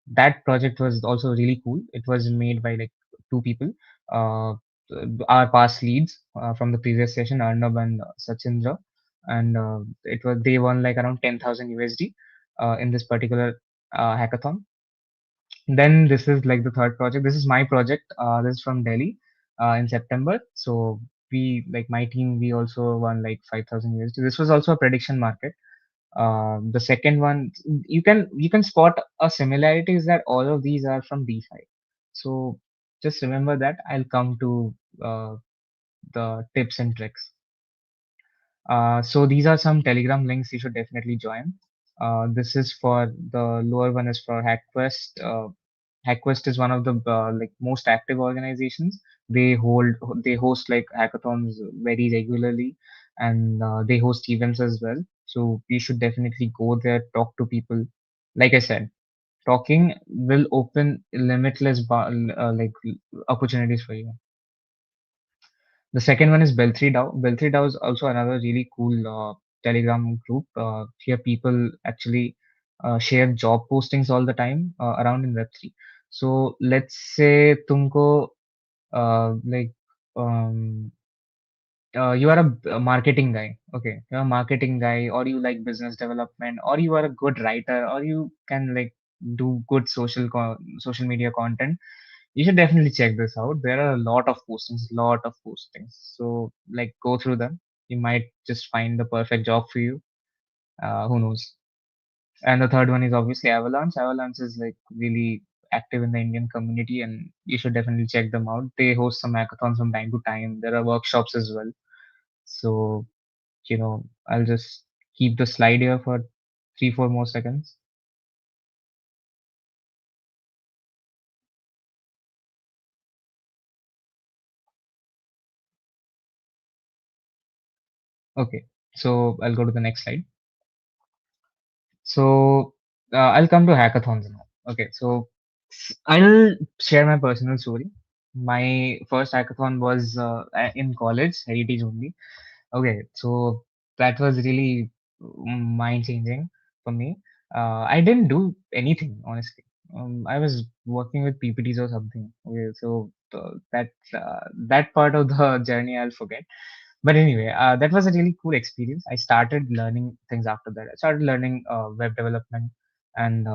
that project was also really cool. It was made by like two people, uh, our past leads from the previous session, Arnab and Sachindra, and it was they won like around 10,000 USD in this particular hackathon. Then this is like the third project. This is my project. This is from Delhi in September. So we like my team. We also won like 5,000 USD. This was also a prediction market. The second one, you can spot a similarity is that all of these are from DeFi. So just remember that. I'll come to uh, the tips and tricks. So these are some Telegram links you should definitely join. This is for the lower one is for HackQuest. HackQuest is one of the like most active organizations. They host like hackathons very regularly, and they host events as well. So you should definitely go there, talk to people. Like I said, talking will open limitless like opportunities for you. The second one is Bell3 DAO. Bell3 DAO is also another really cool Telegram group. Here people actually share job postings all the time around in Web3. So let's say तुमको like um, you are a marketing guy. Okay, you're a marketing guy, or you like business development, or you are a good writer, or you can like do good social media content. You should definitely check this out. There are a lot of postings. So like go through them. You might just find the perfect job for you. Who knows? And the third one is obviously Avalanche. Avalanche is like really active in the Indian community, and you should definitely check them out. They host some hackathons from time to time. There are workshops as well. So I'll just keep the slide here for 3-4 more seconds. Okay, so I'll go to the next slide. So I'll come to hackathons now. Okay, so I'll share my personal story. My first hackathon was in college, heritage only. Okay, so that was really mind changing for me. I didn't do anything honestly. I was working with PPTs or something. Okay, so that part of the journey I'll forget. But anyway, that was a really cool experience. I started learning things after that. I started learning web development, and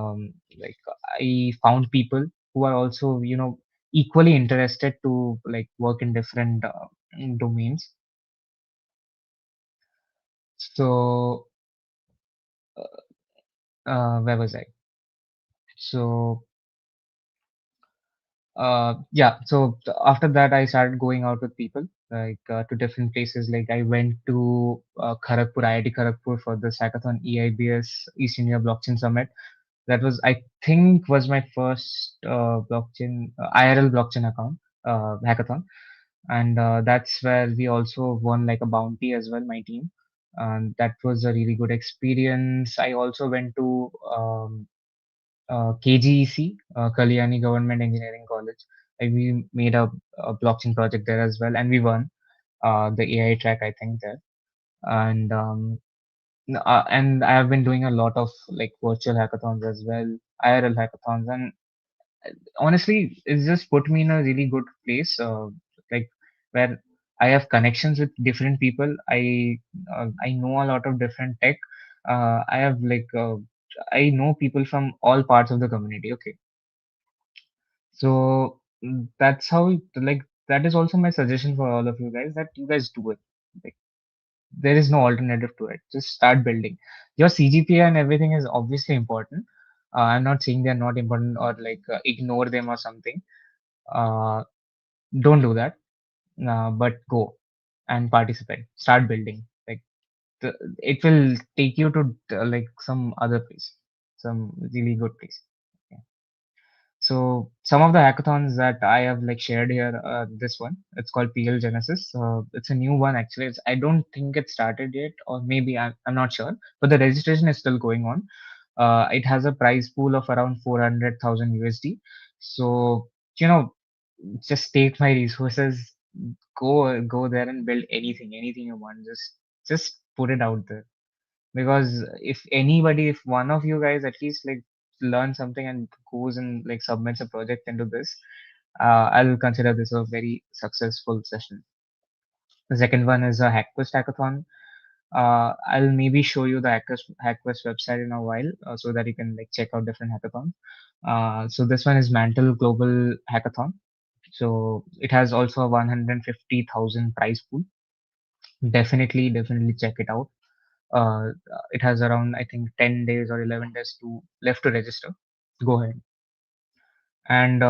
like I found people who are also equally interested to like work in different domains. So where was I? So yeah, so after that I started going out with people like to different places. Like I went to Kharagpur, IIT Kharagpur for this hackathon, EIBS, East India Blockchain Summit. That was, I think, was my first blockchain IRL blockchain account hackathon, and that's where we also won like a bounty as well, my team. And that was a really good experience. I also went to KGEC, Kalyani Government Engineering College. We made a blockchain project there as well, and we won the AI track, I think, there. And and I have been doing a lot of like virtual hackathons as well, IRL hackathons, and honestly, it's just put me in a really good place, like where I have connections with different people. I know a lot of different tech. I have like I know people from all parts of the community. Okay, so that's how like that is also my suggestion for all of you guys, that you guys do it. Like there is no alternative to it. Just start building. Your CGPA and everything is obviously important. I'm not saying they're not important or like ignore them or something. Uh, don't do that. But go and participate. Start building. Like it will take you to like some other place, some really good place. Okay. So some of the hackathons that I have like shared here, this one, it's called PL Genesis. It's a new one actually. I don't think it started yet, or maybe I'm not sure, but the registration is still going on. It has a prize pool of around 400,000 USD. So you know, just take my resources, go there and build anything you want. Just put it out there, because if one of you guys at least like learn something and goes and like submits a project into this, I'll consider this a very successful session. The second one is a Hackquest hackathon. I'll maybe show you the Hackquest website in a while, so that you can like check out different hackathons. So this one is Mantle Global Hackathon. So it has also a 150,000 prize pool. Definitely check it out. It has around, I think, 10 days or 11 days to left to register. Go ahead. And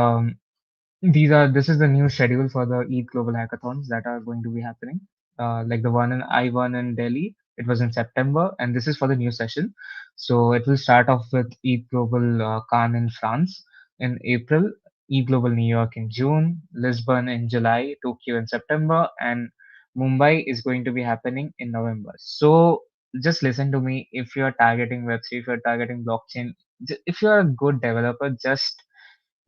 this is the new schedule for the ETHGlobal hackathons that are going to be happening. Like the one I won in Delhi, it was in September, and this is for the new session. So it will start off with ETHGlobal Cannes in France in April, ETHGlobal New York in June, Lisbon in July, Tokyo in September, and Mumbai is going to be happening in November. So just listen to me. If you're targeting Web3, if you're targeting blockchain, if you're a good developer, just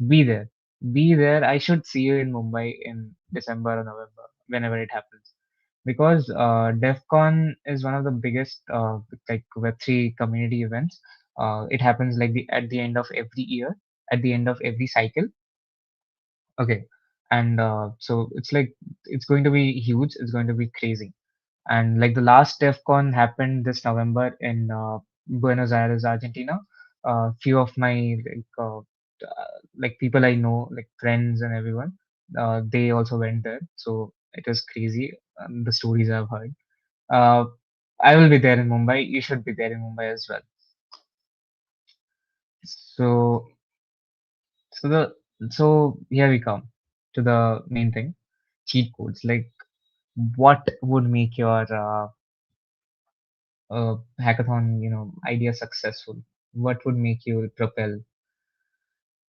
be there. Be there. I should see you in Mumbai in December or November, whenever it happens. Because DEF CON is one of the biggest like Web3 community events. It happens like at the end of every year, at the end of every cycle. Okay. And so it's going to be huge. It's going to be crazy. And like the last DEF CON happened this November in Buenos Aires, Argentina. Few of my like people I know, like friends and everyone, they also went there. So it was crazy. The stories I've heard. Uh, I will be there in Mumbai. You should be there in Mumbai as well. So so the so here we come to the main thing, cheat codes. Like what would make your hackathon, idea successful? What would make you propel?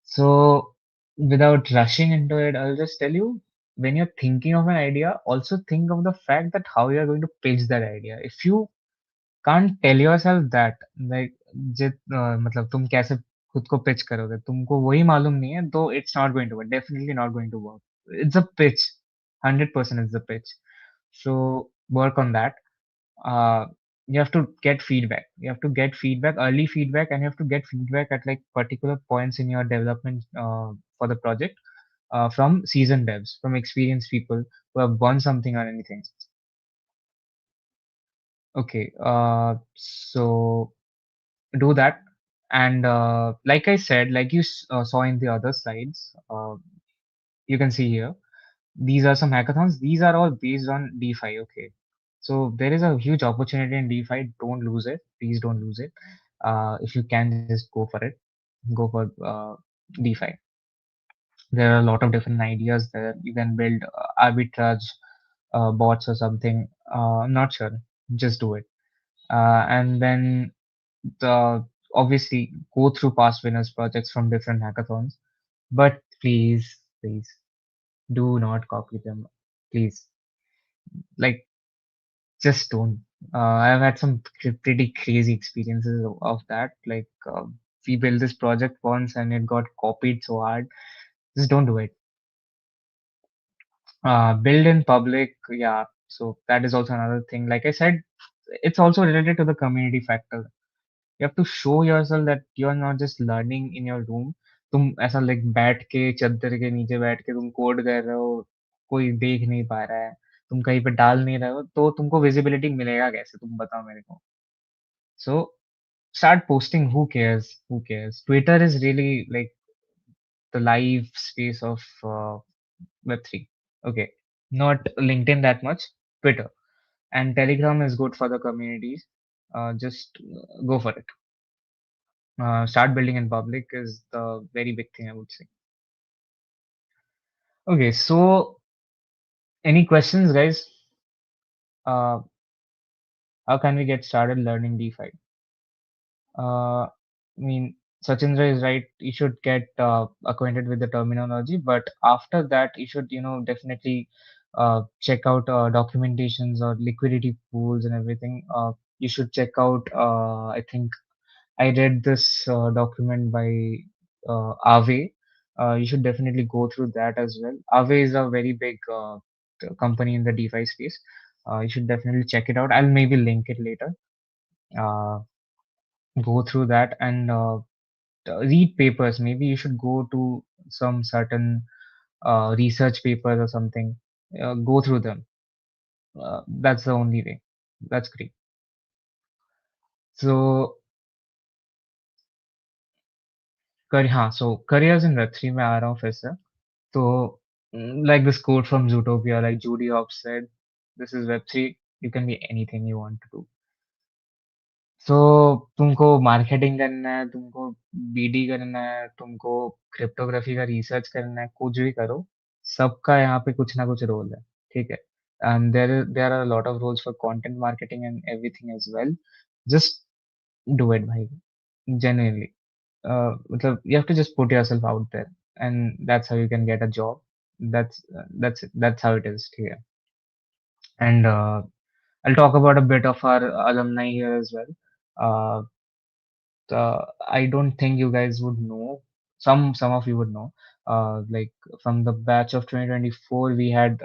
So, without rushing into it, I'll just tell you, when you're thinking of an idea, also think of the fact that how you're going to pitch that idea. If you can't tell yourself that, like, मतलब तुम कैसे खुद को pitch करोगे, तुमको वही मालूम नहीं है, तो it's not going to work. Definitely not going to work. It's a pitch. 100% it's a pitch. So work on that. uh, you have to get feedback. You have to get feedback, early feedback, and you have to get feedback at like particular points in your development for the project. from seasoned devs, from experienced people who have won something or anything. Okay, so do that. And like I said, like you saw in the other slides, you can see here, these are some hackathons. These are all based on DeFi. Okay, so there is a huge opportunity in DeFi. Don't lose it. Please don't lose it. If you can, just go for it. Go for DeFi. There are a lot of different ideas there. You can build arbitrage bots or something. I'm not sure. Just do it. And then the obviously go through past winners projects from different hackathons. But please do not copy them. Please, like, just don't. I've had some pretty crazy experiences of that. Like, we built this project once and it got copied so hard. Just don't do it. Build in public, yeah. So that is also another thing. Like I said, it's also related to the community factor. You have to show yourself that you are not just learning in your room. तुम ऐसा like बैठ के चादर के नीचे बैठ के तुम कोड कर रहे हो, कोई देख नहीं पा रहा है, तुम कहीं पे डाल नहीं रहे हो, तो तुमको विजिबिलिटी मिलेगा कैसे? तुम बताओ मेरे को. So start posting. Who cares? Who cares? Twitter is really like the live space of Web3. Okay, not LinkedIn that much. Twitter and Telegram is good for the communities. Just go for it. Start building in public is the very big thing I would say. Okay, so any questions, guys? Uh, how can we get started learning DeFi? I mean, Sachindra is right. You should get acquainted with the terminology, but after that, you should, definitely check out documentations or liquidity pools and everything. You should check out. I think I read this document by Aave. You should definitely go through that as well. Aave is a very big company in the DeFi space. You should definitely check it out. I'll maybe link it later. Uh, Go through that and read papers. Maybe you should go to some certain research papers or something. Go through them. That's the only way. That's great. So, हाँ, so careers in Web3 में आ रहा हूँ फिर से. So, like this quote from Zootopia, like Judy Hopps said, this is Web3. You can be anything you want to do. So, तुमको marketing करना है, तुमको बीडी करना है, तुमको क्रिप्टोग्राफी का रिसर्च करना है, कुछ भी करो, सबका यहाँ पे कुछ ना कुछ रोल है, ठीक है? And there are a lot of roles for content marketing and everything as well. Just do it, भाई, genuinely. मतलब you have to just put yourself out there, and that's how you can get a job. That's how it is here. And I'll talk about a bit of our alumni here as well. Uh, I don't think you guys would know. Some of you would know. Like from the batch of 2024, we had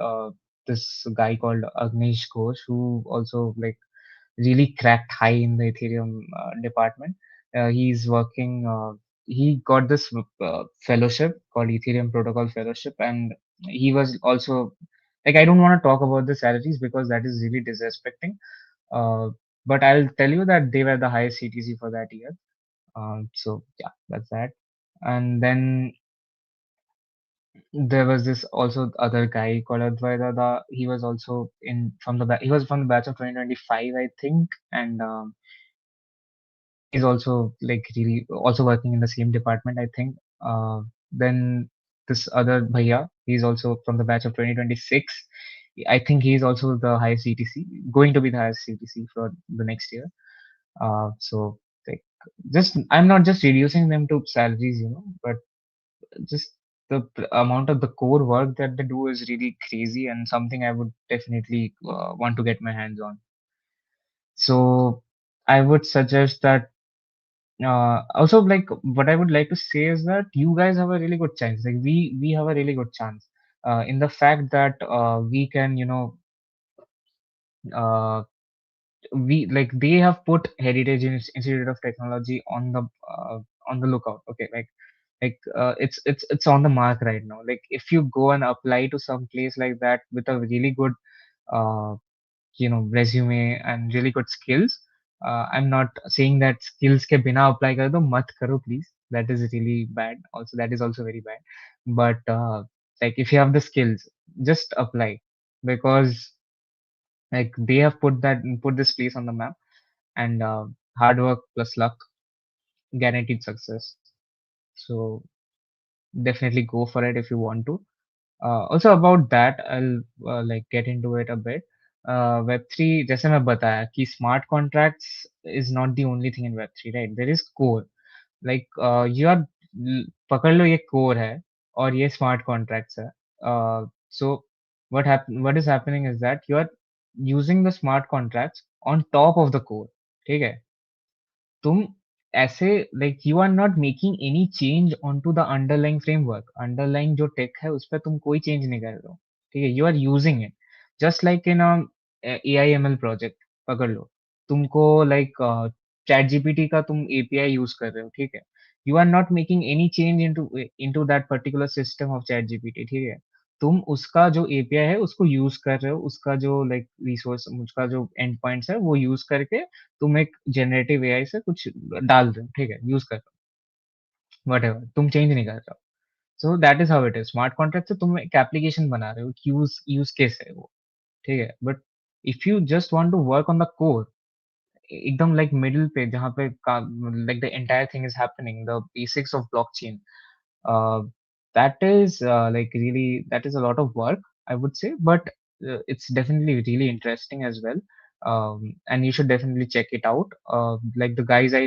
this guy called Agnish Ghosh, who also like really cracked high in the Ethereum department. He's working. He got this fellowship called Ethereum Protocol Fellowship, and he was also like, I don't want to talk about the salaries because that is really disrespecting. Uh, but I'll tell you that they were the highest CTC for that year. So yeah, that's that. And then there was this also other guy called Advaita. He was also in from the he was from the batch of 2025, I think, and he's also like really also working in the same department, I think. Then this other bhaiya, he's also from the batch of 2026. I think he's also the highest CTC, going to be the highest CTC for the next year. So like, just I'm not just reducing them to salaries, but just the amount of the core work that they do is really crazy and something I would definitely want to get my hands on. So I would suggest that also, like, what I would like to say is that you guys have a really good chance. Like we have a really good chance in the fact that we can, uh, we like they have put Heritage Institute of Technology on the lookout. Okay, like Like it's on the mark right now. Like if you go and apply to some place like that with a really good uh, resume and really good skills. I'm not saying that skills के बिना apply कर दो, मत करो please. That is really bad. Also, that is also very bad. But like if you have the skills, just apply, because like they have put this place on the map, and hard work plus luck guaranteed success. So definitely go for it if you want to. Also about that, I'll like get into it a bit. Web3, जैसे मैं बताया कि smart contracts is not the only thing in Web3, right? There is core. Like you are पकड़ लो ये core है और ये smart contracts है. So what is happening is that you are using the smart contracts on top of the core. ठीक है? तुम ऐसे like you are not making any change on to the underlying framework, underlying जो tech है उस पर तुम कोई चेंज नहीं कर रहे हो, ठीक है? You are using it just like in A I M L project पकड़ लो, तुमको लाइक चैट जीपीटी का तुम एपीआई यूज कर रहे हो, ठीक है? You are not making any change into that particular system of ChatGPT, ठीक है? तुम उसका जो एपीआई है उसको यूज कर रहे हो, उसका जो लाइक रिसोर्स, उसका जो एंड पॉइंट्स है वो यूज करके तुम एक जनरेटिव एआई से कुछ डाल रहे हो, ठीक है? यूज कर रहे हो, वट एवर, तुम चेंज नहीं कर रहे हो. So that is how it is. Smart contract से तुम एक एप्लीकेशन बना रहे हो, यूज यूज केस है वो, ठीक है? But if you just want to work on the core, एकदम लाइक मिडिल पे जहाँ पे like the entire thing is happening, the basics of blockchain, uh, that is like really, that is a lot of work, I would say, but it's definitely really interesting as well. And you should definitely check it out. Like the guys I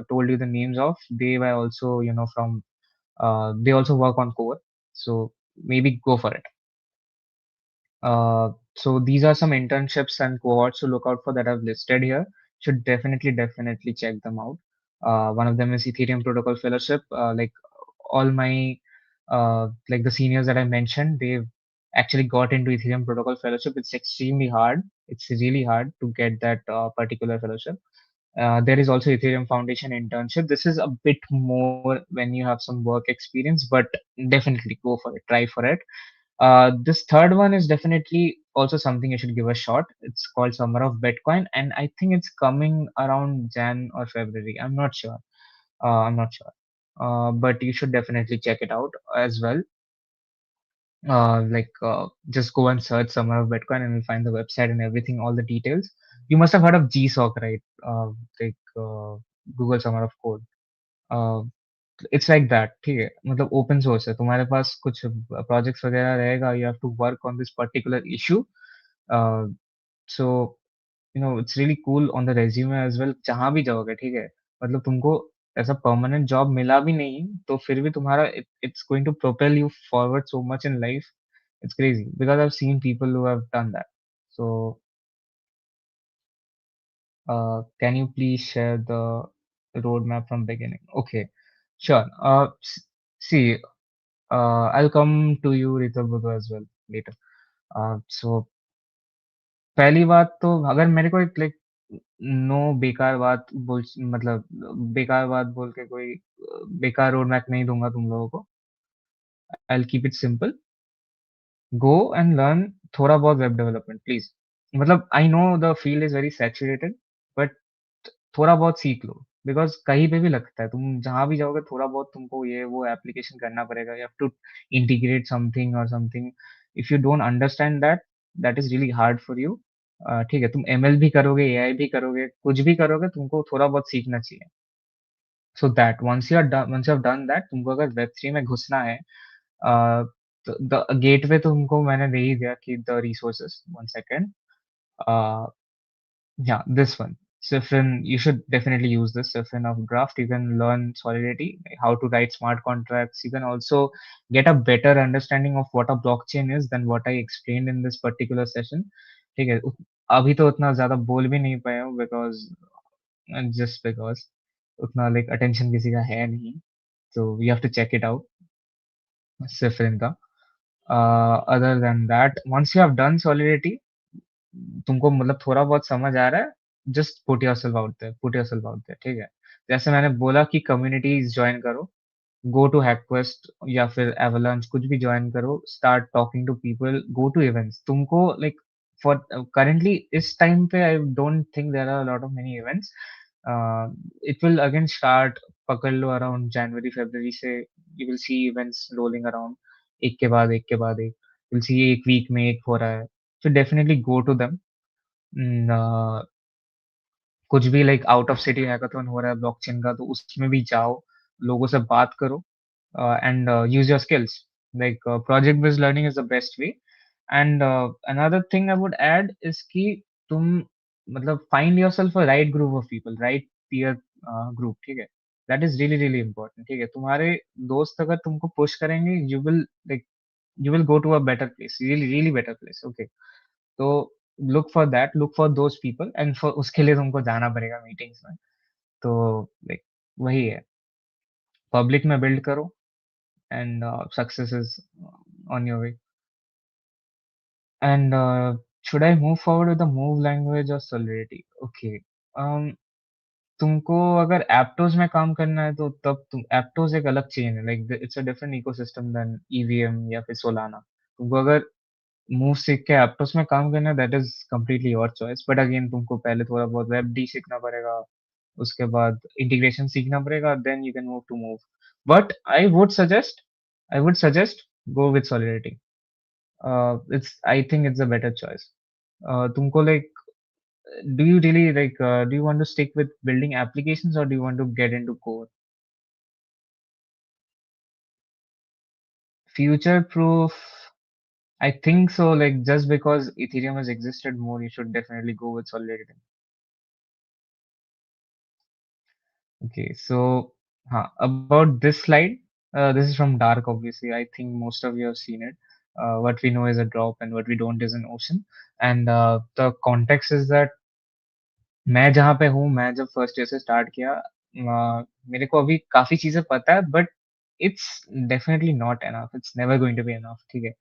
told you the names of, they were also from they also work on core, so maybe go for it. So these are some internships and cohorts to look out for that I've listed here. Should definitely check them out. One of them is Ethereum Protocol Fellowship. Like all my like the seniors that I mentioned, they've actually got into Ethereum Protocol Fellowship. It's extremely hard. It's really hard to get that particular fellowship. There is also Ethereum Foundation internship. This is a bit more when you have some work experience, but definitely go for it. Try for it. This third one is definitely also something you should give a shot. It's called Summer of Bitcoin, and I think it's coming around Jan or February. I'm not sure. I'm not sure. But you should definitely check it out as well. Just go and search Summer of Bitcoin and you'll find the website and everything, all the details. You must have heard of GSOC, right? Like Google Summer of Code. Uh, it's like that, ठीक है? मतलब open source है, तुम्हारे पास कुछ projects वगैरह रहेगा, you have to work on this particular issue. So it's really cool on the resume as well. जहां भी जाओगे, ठीक है, मतलब तुमको ऐसा परमानेंट जॉब मिला भी नहीं तो फिर भी तुम्हारा it's going to propel you forward so much in life. It's crazy because I've seen people who have done that. So, can you please share the roadmap from beginning? Okay, sure. See, I'll come to you, Ritu, as well later. So, पहली बात तो अगर मेरे को एक like no बेकार बात बोल, मतलब बेकार बात बोल के कोई बेकार रोड मैप नहीं दूंगा तुम लोगों को. I keep it simple. Go and learn थोड़ा बहुत वेब डेवलपमेंट प्लीज. मतलब I know the field is very saturated, but थोड़ा बहुत सीख लो, बिकॉज कहीं पे भी लगता है, तुम जहां भी जाओगे थोड़ा बहुत तुमको ये वो एप्लीकेशन करना पड़ेगा. You have to integrate something और something. If you don't understand that, that is really hard for you. ठीक है, तुम एमएल भी करोगे, एआई भी करोगे, कुछ भी करोगे, तुमको थोड़ा बहुत सीखना चाहिए. So that once you have done that, तुमको अगर वेब3 में घुसना है, द गेटवे तुमको मैंने दे ही दिया कि the resources. One second. Yeah, this one. Sifrin, you should definitely use this Sifrin of Draft. You can learn Solidity, how to write smart contracts. You can also get a better understanding of what a blockchain is than what I explained in this particular session. ठीक है, अभी तो उतना ज़्यादा बोल भी नहीं पाया हूँ because just because उतना like attention किसी का है नहीं. So you have to check it out, Sifrin का. Other than that, once you have done Solidity, तुमको मतलब थोड़ा बहुत समझ आ रहा है, just put yourself out there, ठीक है? जैसे मैंने बोला कि कम्युनिटीज ज्वाइन करो, गो टू हैकक्वेस्ट या फिर एवलांच, कुछ भी ज्वाइन करो, start talking to people, go to events. तुमको लाइक फॉर करंटली इस टाइम पे I don't think there are lot of many events. It will again start, पकड़ लो अराउंड जनवरी फरवरी से you will see events rolling around, एक के बाद एक के बाद एक. विल सी एक वीक में एक हो रहा है, so definitely go to them. कुछ भी like out of city hackathon हो रहा है ब्लॉकचेन का, तो उसमें भी जाओ, लोगों से बात करो and use your skills. Like project based learning is the best way. And another thing I would add is कि तुम मतलब find yourself a right group of people, right peer group, ठीक है. That is really really important. ठीक है, तुम्हारे दोस्त अगर तुमको पुश करेंगे, like you will go to a better place, really really better place. Okay, तो look for that, look for those people, and for उसके लिए तुमको जाना पड़ेगा मीटिंग्स में. तो लाइक वही है, पब्लिक में बिल्ड करो and success is on your way. And should I move forward with the move language or solidity? Okay. Um, तुमको अगर एप्टोज में काम करना है तो तब तुम एप्टोज एक अलग चेन है, like it's a different ecosystem then EVM या फिर सोलाना. तुमको अगर मूव सीख के एप्टोस में काम करना है, that is completely your choice. But again तुमको पहले थोड़ा बहुत वेब डी सीखना पड़ेगा, उसके बाद इंटीग्रेशन सीखना पड़ेगा, then you can move to move. But I would suggest go with Solidity. It's I think it's a better choice. तुमको like, do you really like do you want to stick with building applications or do you want to get into core? Future proof, I think so. Like just because Ethereum has existed more, you should definitely go with Solidity. Okay, so about this slide, this is from Dark. Obviously, I think most of you have seen it. What we know is a drop, and what we don't is an ocean. And the context is that मैं जहाँ पे हूँ, मैं जब first year से start किया, मेरे को अभी काफ़ी चीज़ें पता है, but it's definitely not enough, it's never going to be enough, ठीक है?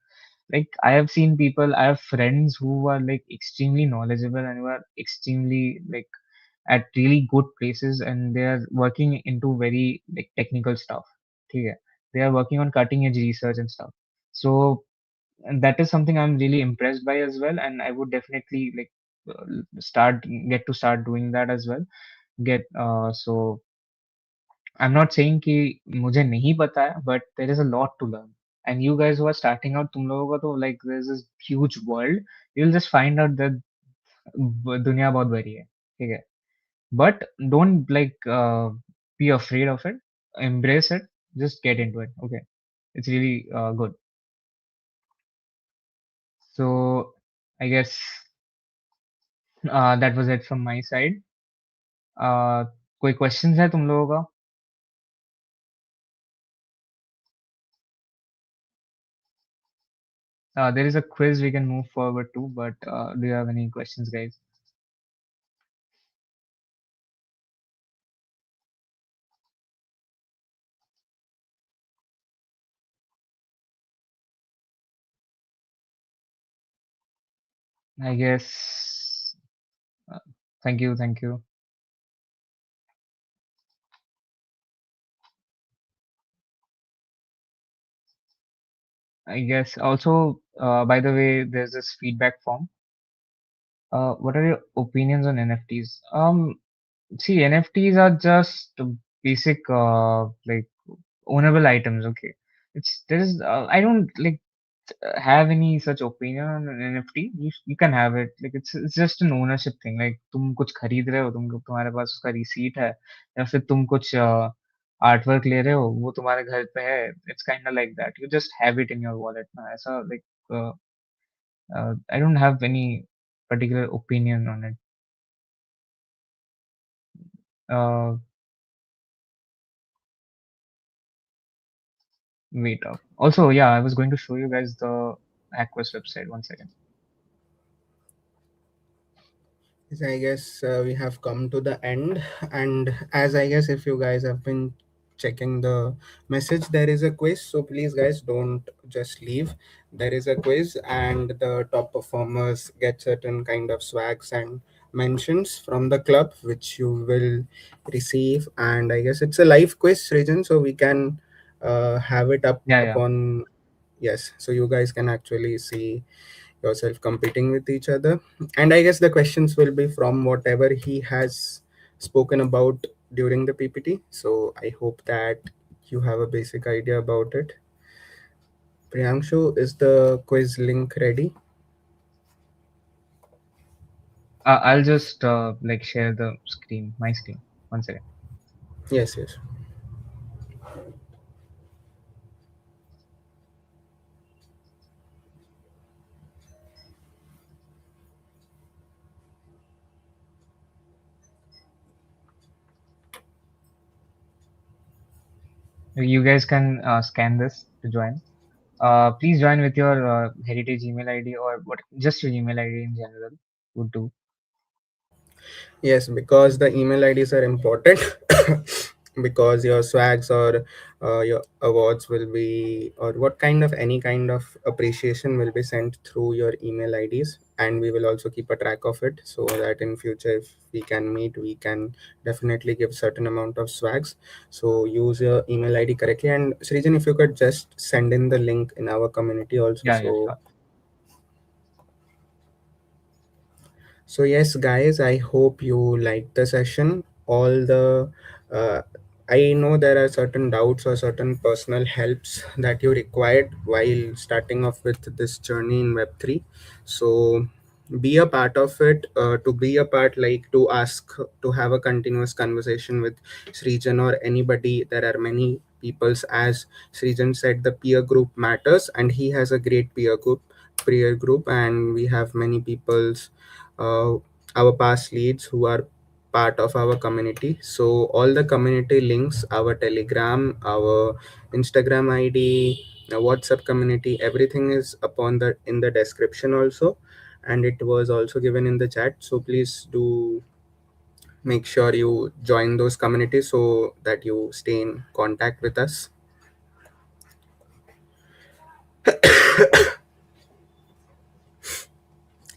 Like I have seen people, I have friends who are like extremely knowledgeable and who are extremely like at really good places and they are working into very like technical stuff. ठीक है? They are working on cutting edge research and stuff. So and that is something I'm really impressed by as well, and I would definitely like start doing that as well. Get so I'm not saying कि मुझे नहीं पता है, but there is a lot to learn. And you guys who are starting out, तुम लोगों का तो like there's this huge world. You'll just find out that दुनिया बहुत बड़ी है, ठीक है? But don't like be afraid of it. Embrace it. Just get into it. Okay, it's really good. So I guess that was it from my side. कोई questions है तुम लोगों का? There is a quiz we can move forward to, but do you have any questions, guys? I guess. Uh, thank you, thank you. I guess also, by the way, there's this feedback form. What are your opinions on NFTs? See, NFTs are just basic, like ownable items. Okay, it's there is. I don't like have any such opinion on an NFT. You can have it. Like it's just an ownership thing. Like तुम कुछ खरीद रहे हो, तुम्हारे पास उसका receipt है, या फिर तुम कुछ आर्ट वर्क ले रहे हो, वो तुम्हारे घर पे है. It's kind of like that. You just have it in your wallet. ना ऐसा like I don't have any particular opinion on it. Uh, wait up. Also, yeah, I was going to show you guys the Aquas website. One second. Yes, I guess we have come to the end. And as I guess if you guys have been checking the message, there is a quiz. So please, guys, don't just leave. There is a quiz, and the top performers get certain kind of swags and mentions from the club, which you will receive. And I guess it's a live quiz, Srijan, so we can have it up Yeah, yeah. upon. Yes, so you guys can actually see yourself competing with each other. And I guess the questions will be from whatever he has spoken about during the PPT. So I hope that you have a basic idea about it. Priyanshu, is the quiz link ready? I'll just like share the screen, my screen. One second. Yes, yes. You guys can scan this to join. Please join with your heritage email ID or what, just your email ID in general would do. Yes, because the email IDs are important because your swags or your awards will be, or what kind of any kind of appreciation will be sent through your email IDs, and we will also keep a track of it so that in future if we can meet, we can definitely give certain amount of swags. So use your email ID correctly. And Srijan, if you could just send in the link in our community also, Yeah, yeah, so. sure. So yes, guys, I hope you liked the session. All the uh, I know there are certain doubts or certain personal helps that you required while starting off with this journey in Web3. So be a part of it. To be a part, like to ask, to have a continuous conversation with Srijan or anybody. There are many peoples, as Srijan said, the peer group matters, and he has a great peer group, and we have many peoples, uh, our past leads who are part of our community. So all the community links, our Telegram, our Instagram ID, WhatsApp community, everything is upon the in the description also, and it was also given in the chat. So please do make sure you join those communities so that you stay in contact with us.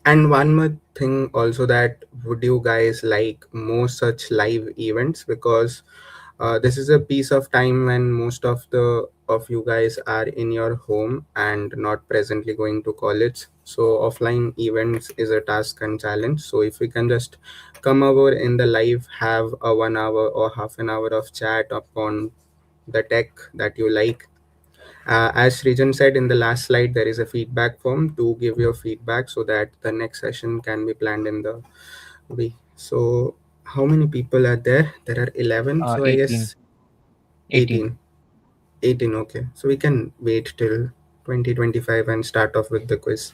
And one more thing also, that would you guys like more such live events? Because this is a piece of time when most of you guys are in your home and not presently going to college. So offline events is a task and challenge. So if we can just come over in the live, have a 1 hour or half an hour of chat upon the tech that you like. As Srijan said in the last slide, there is a feedback form to give your feedback so that the next session can be planned in the week. So, how many people are there? There are 11. So, I 18. guess 18. 18. 18, okay. So, we can wait till 2025 and start off with the quiz.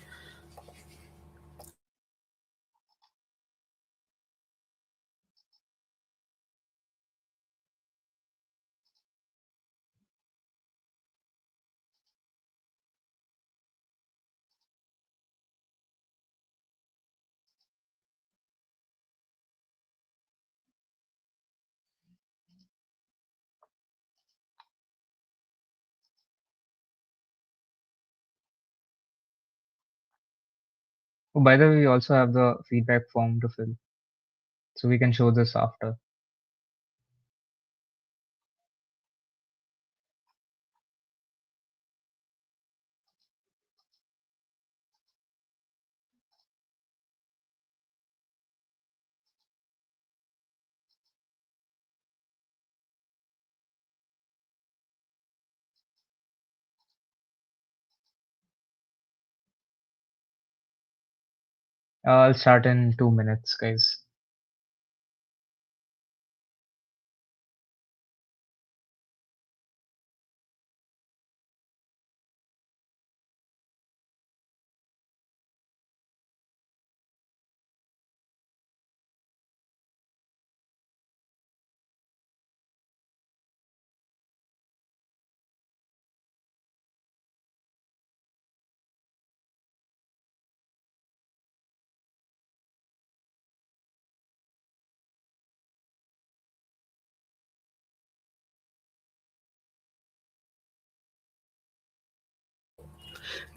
Oh, by the way, we also have the feedback form to fill, so we can show this after. I'll start in 2 minutes, guys.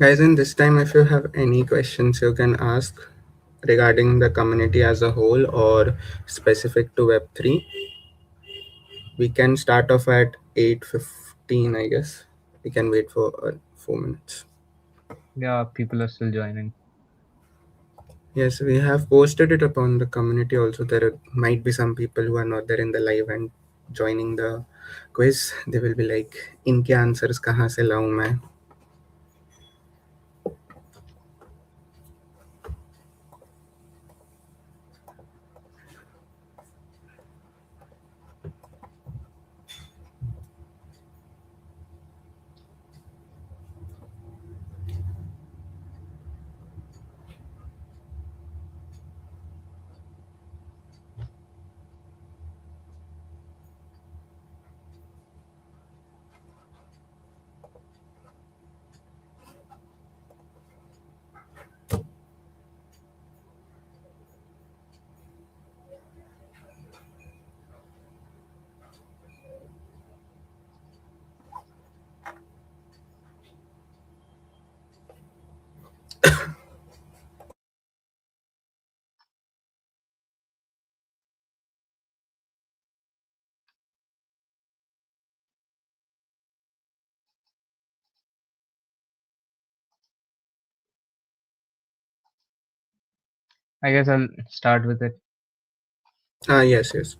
Guys, in this time, if you have any questions, you can ask regarding the community as a whole or specific to Web3. We can start off at 8:50 15, I guess. We can wait for 4 minutes. Yeah, people are still joining. Yes, we have posted it upon the community also. There might be some people who are not there in the live and joining the quiz. They will be like, इनके answers कहाँ से लाऊं मैं? I guess I'll start with it. Yes, yes.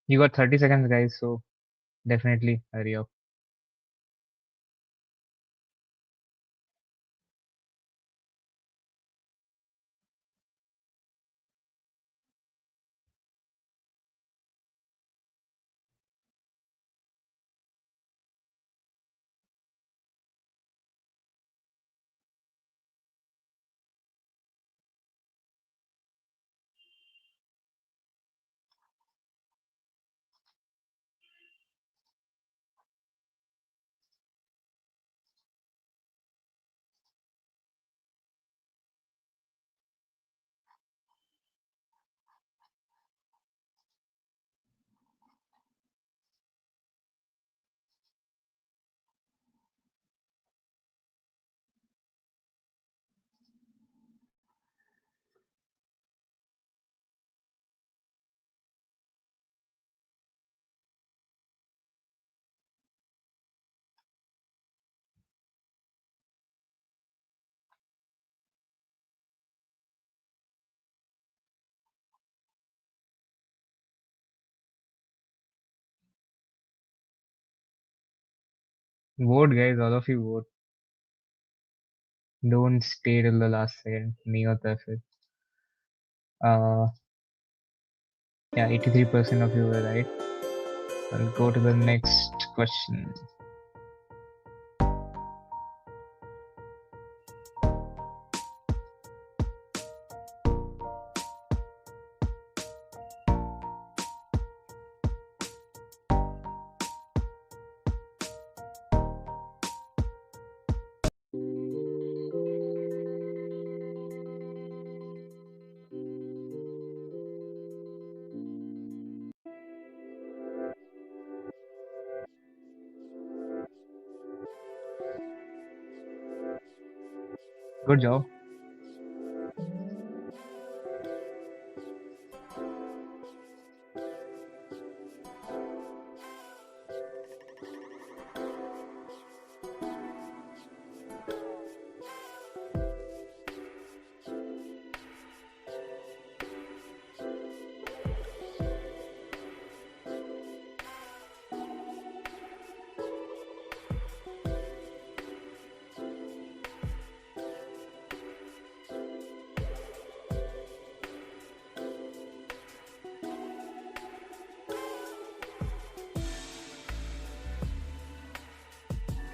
You got 30 seconds, guys, so definitely hurry up. Vote, guys, all of you vote. Don't stay till the last second. नहीं होता है फिर. Yeah, 83% of you were right. I'll go to the next question. Good job.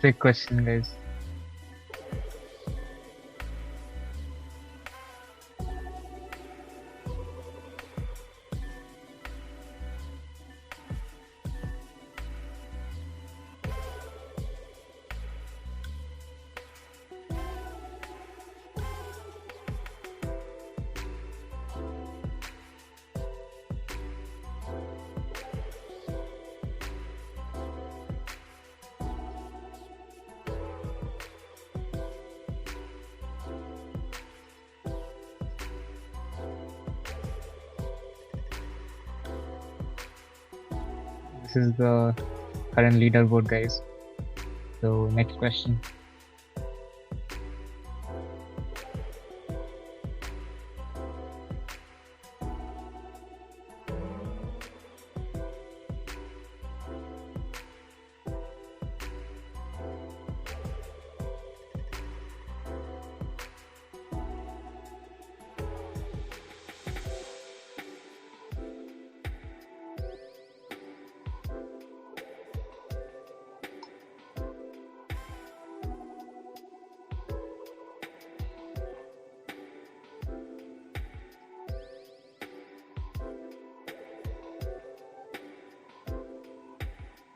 Trick question, guys. this is the current leaderboard, guys. So next question.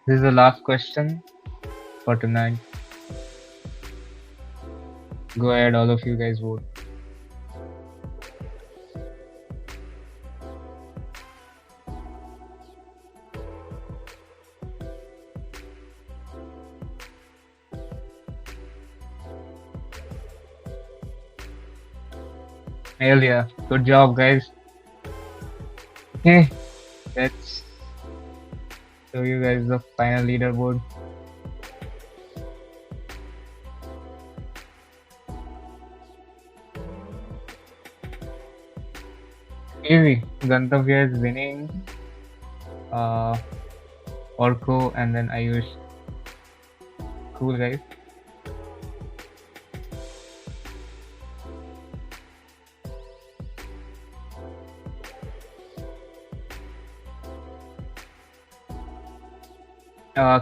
This is the last question for tonight. Go ahead, all of you guys vote. Hell yeah, good job, guys. Okay, let's show you guys the final leaderboard. Easy. Gantavya is winning. Orko and then Ayush. Cool, guys.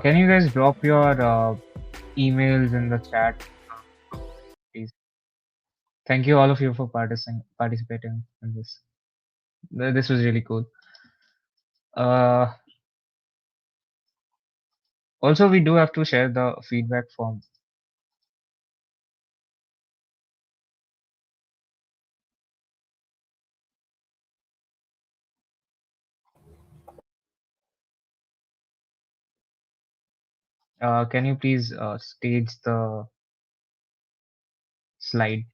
Can you guys drop your emails in the chat, please? Thank you all of you for participating in this. This was really cool. Also, we do have to share the feedback form. Can you please stage the slide?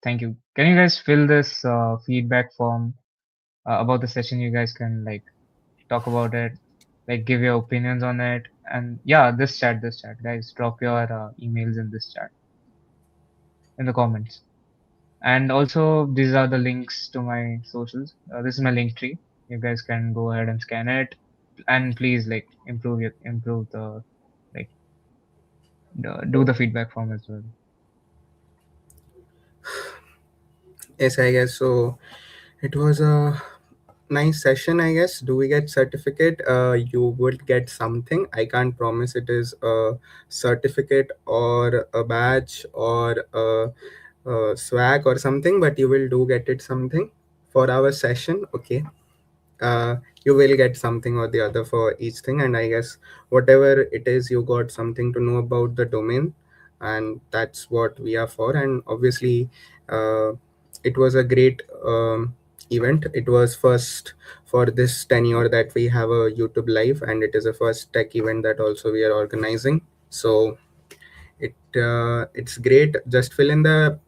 Thank you. Can you guys fill this feedback form about the session? You guys can like talk about it, like give your opinions on it, and yeah, this chat, guys, drop your emails in this chat in the comments. And also, these are the links to my socials. This is my link tree. You guys can go ahead and scan it, and please like improve the like do the feedback form as well. Yes, I guess so. It was a nice session, I guess. Do we get certificate? You would get something. I can't promise it is a certificate or a badge or a swag or something, but you will do get it something for our session. Okay. You will get something or the other for each thing, and I guess whatever it is, you got something to know about the domain, and that's what we are for. And obviously, it was a great event. It was first for this tenure that we have a YouTube live, and it is a first tech event that also we are organizing. So it's great. Just fill in the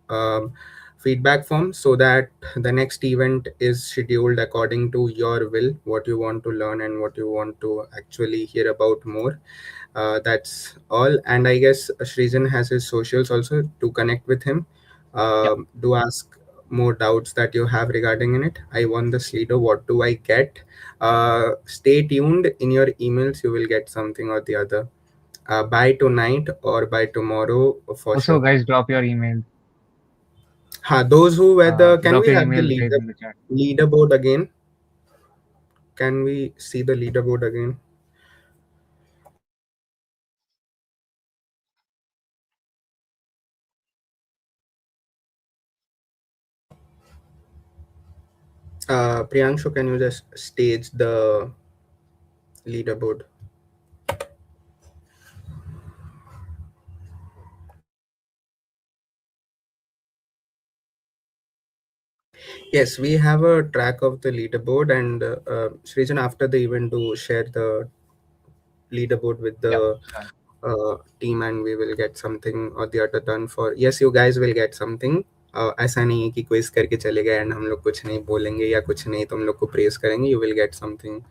um, feedback form so that the next event is scheduled according to your will, what you want to learn and what you want to actually hear about more. That's all. And I guess Srijan has his socials also to connect with him. Yep. Do ask more doubts that you have regarding in it. I won this leader, what do I get? Stay tuned. In your emails you will get something or the other by tonight or by tomorrow for Also, sure. guys, drop your email. Those who were the, can Drop we your have the email guys in the chat. leaderboard again? Can we see the leaderboard again? Priyanshu, can you just stage the leaderboard? Yes, we have a track of the leaderboard, and Srijan, after the event, do share the leaderboard with the team, and we will get something or the other done for. Yes, you guys will get something ऐसा नहीं है कि quiz करके चले गए and हम लोग कुछ नहीं बोलेंगे या कुछ नहीं तुम लोग को प्रेस करेंगे. You will get something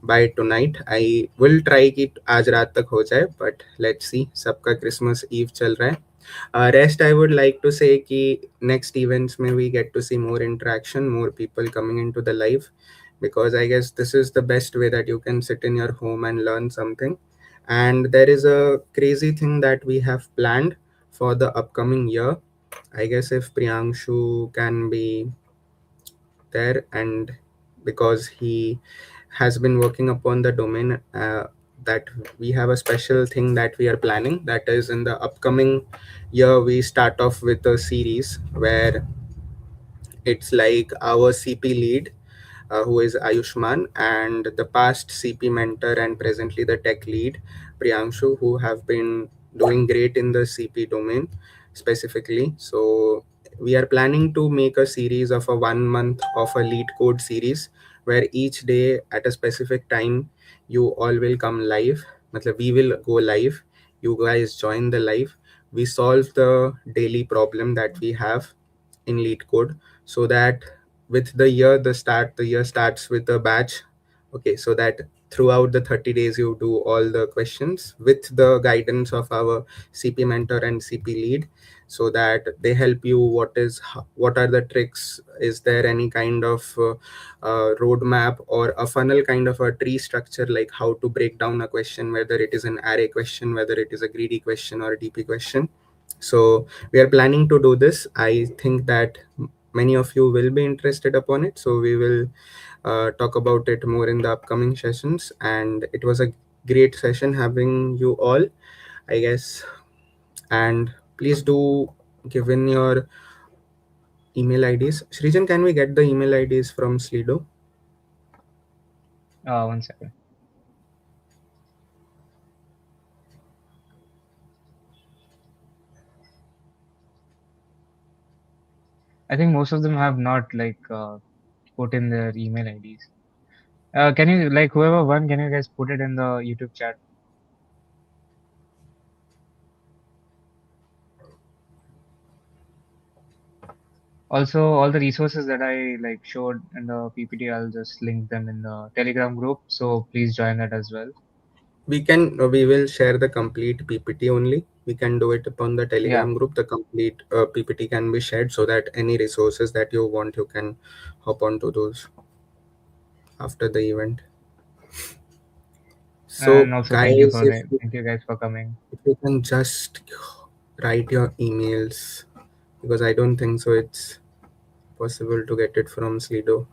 bye tonight. I will try कि आज रात तक हो जाए, बट लेट्स सी. सबका क्रिसमस ईव चल रहा है. Rest, I would like to say कि next events में we get to see more interaction, more people coming into the live, because I guess this is the best way that you can sit in your home and learn something. And there is a crazy thing that we have planned for the upcoming year. I guess if Priyanshu can be there, and because he has been working upon the domain, that we have a special thing that we are planning, that is in the upcoming year we start off with a series where it's like our CP lead, who is Ayushman, and the past CP mentor and presently the tech lead, Priyanshu, who have been doing great in the CP domain specifically. So we are planning to make a series of a 1 month of a lead code series where each day at a specific time you all will come live. Matlab, we will go live. You guys join the live. We solve the daily problem that we have in lead code, so that with the year starts with a batch. Okay, so that throughout the 30 days you do all the questions with the guidance of our CP mentor and CP lead, so that they help you. What are the tricks? Is there any kind of roadmap or a funnel kind of a tree structure, like how to break down a question, whether it is an array question, whether it is a greedy question or a DP question. So we are planning to do this. I think that many of you will be interested upon it, so we will talk about it more in the upcoming sessions. And it was a great session having you all, I guess. And please do give in your email IDs. Srijan, can we get the email IDs from Slido? 1 second. I think most of them have not put in their email IDs. Can you, like, whoever won, can you guys put it in the YouTube chat? Also, all the resources that I showed in the PPT, I'll just link them in the Telegram group. So please join that as well. We will share the complete PPT only. We can do it upon the Telegram Yeah. group. The complete PPT can be shared, so that any resources that you want, you can hop onto those after the event. And So also guys, thank you guys for coming. if you can just write your emails, because I don't think so it's possible to get it from Slido.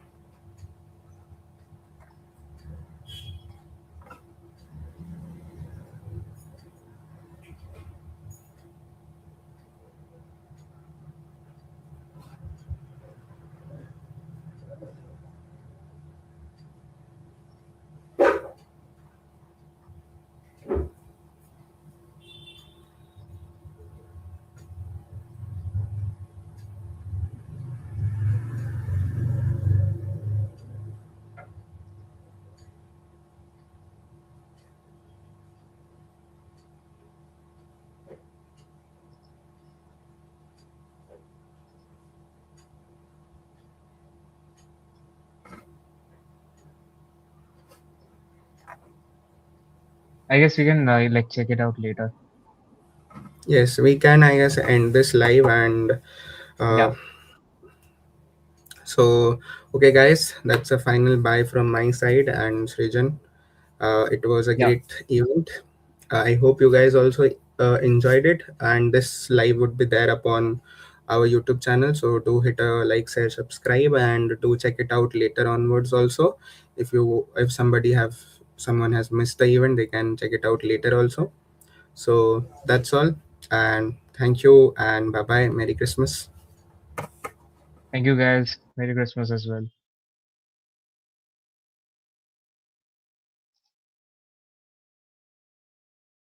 I guess we can check it out later. Yes, we can, I guess, end this live. And Yeah. so okay guys, that's a final bye from my side and Srijan. It was a Yeah. great event. I hope you guys also enjoyed it, and this live would be there upon our YouTube channel. So do hit a like, share, subscribe, and do check it out later onwards also. If someone has missed the event, they can check it out later also. So that's all, and thank you, and bye bye. Merry Christmas. Thank you guys. Merry Christmas as well.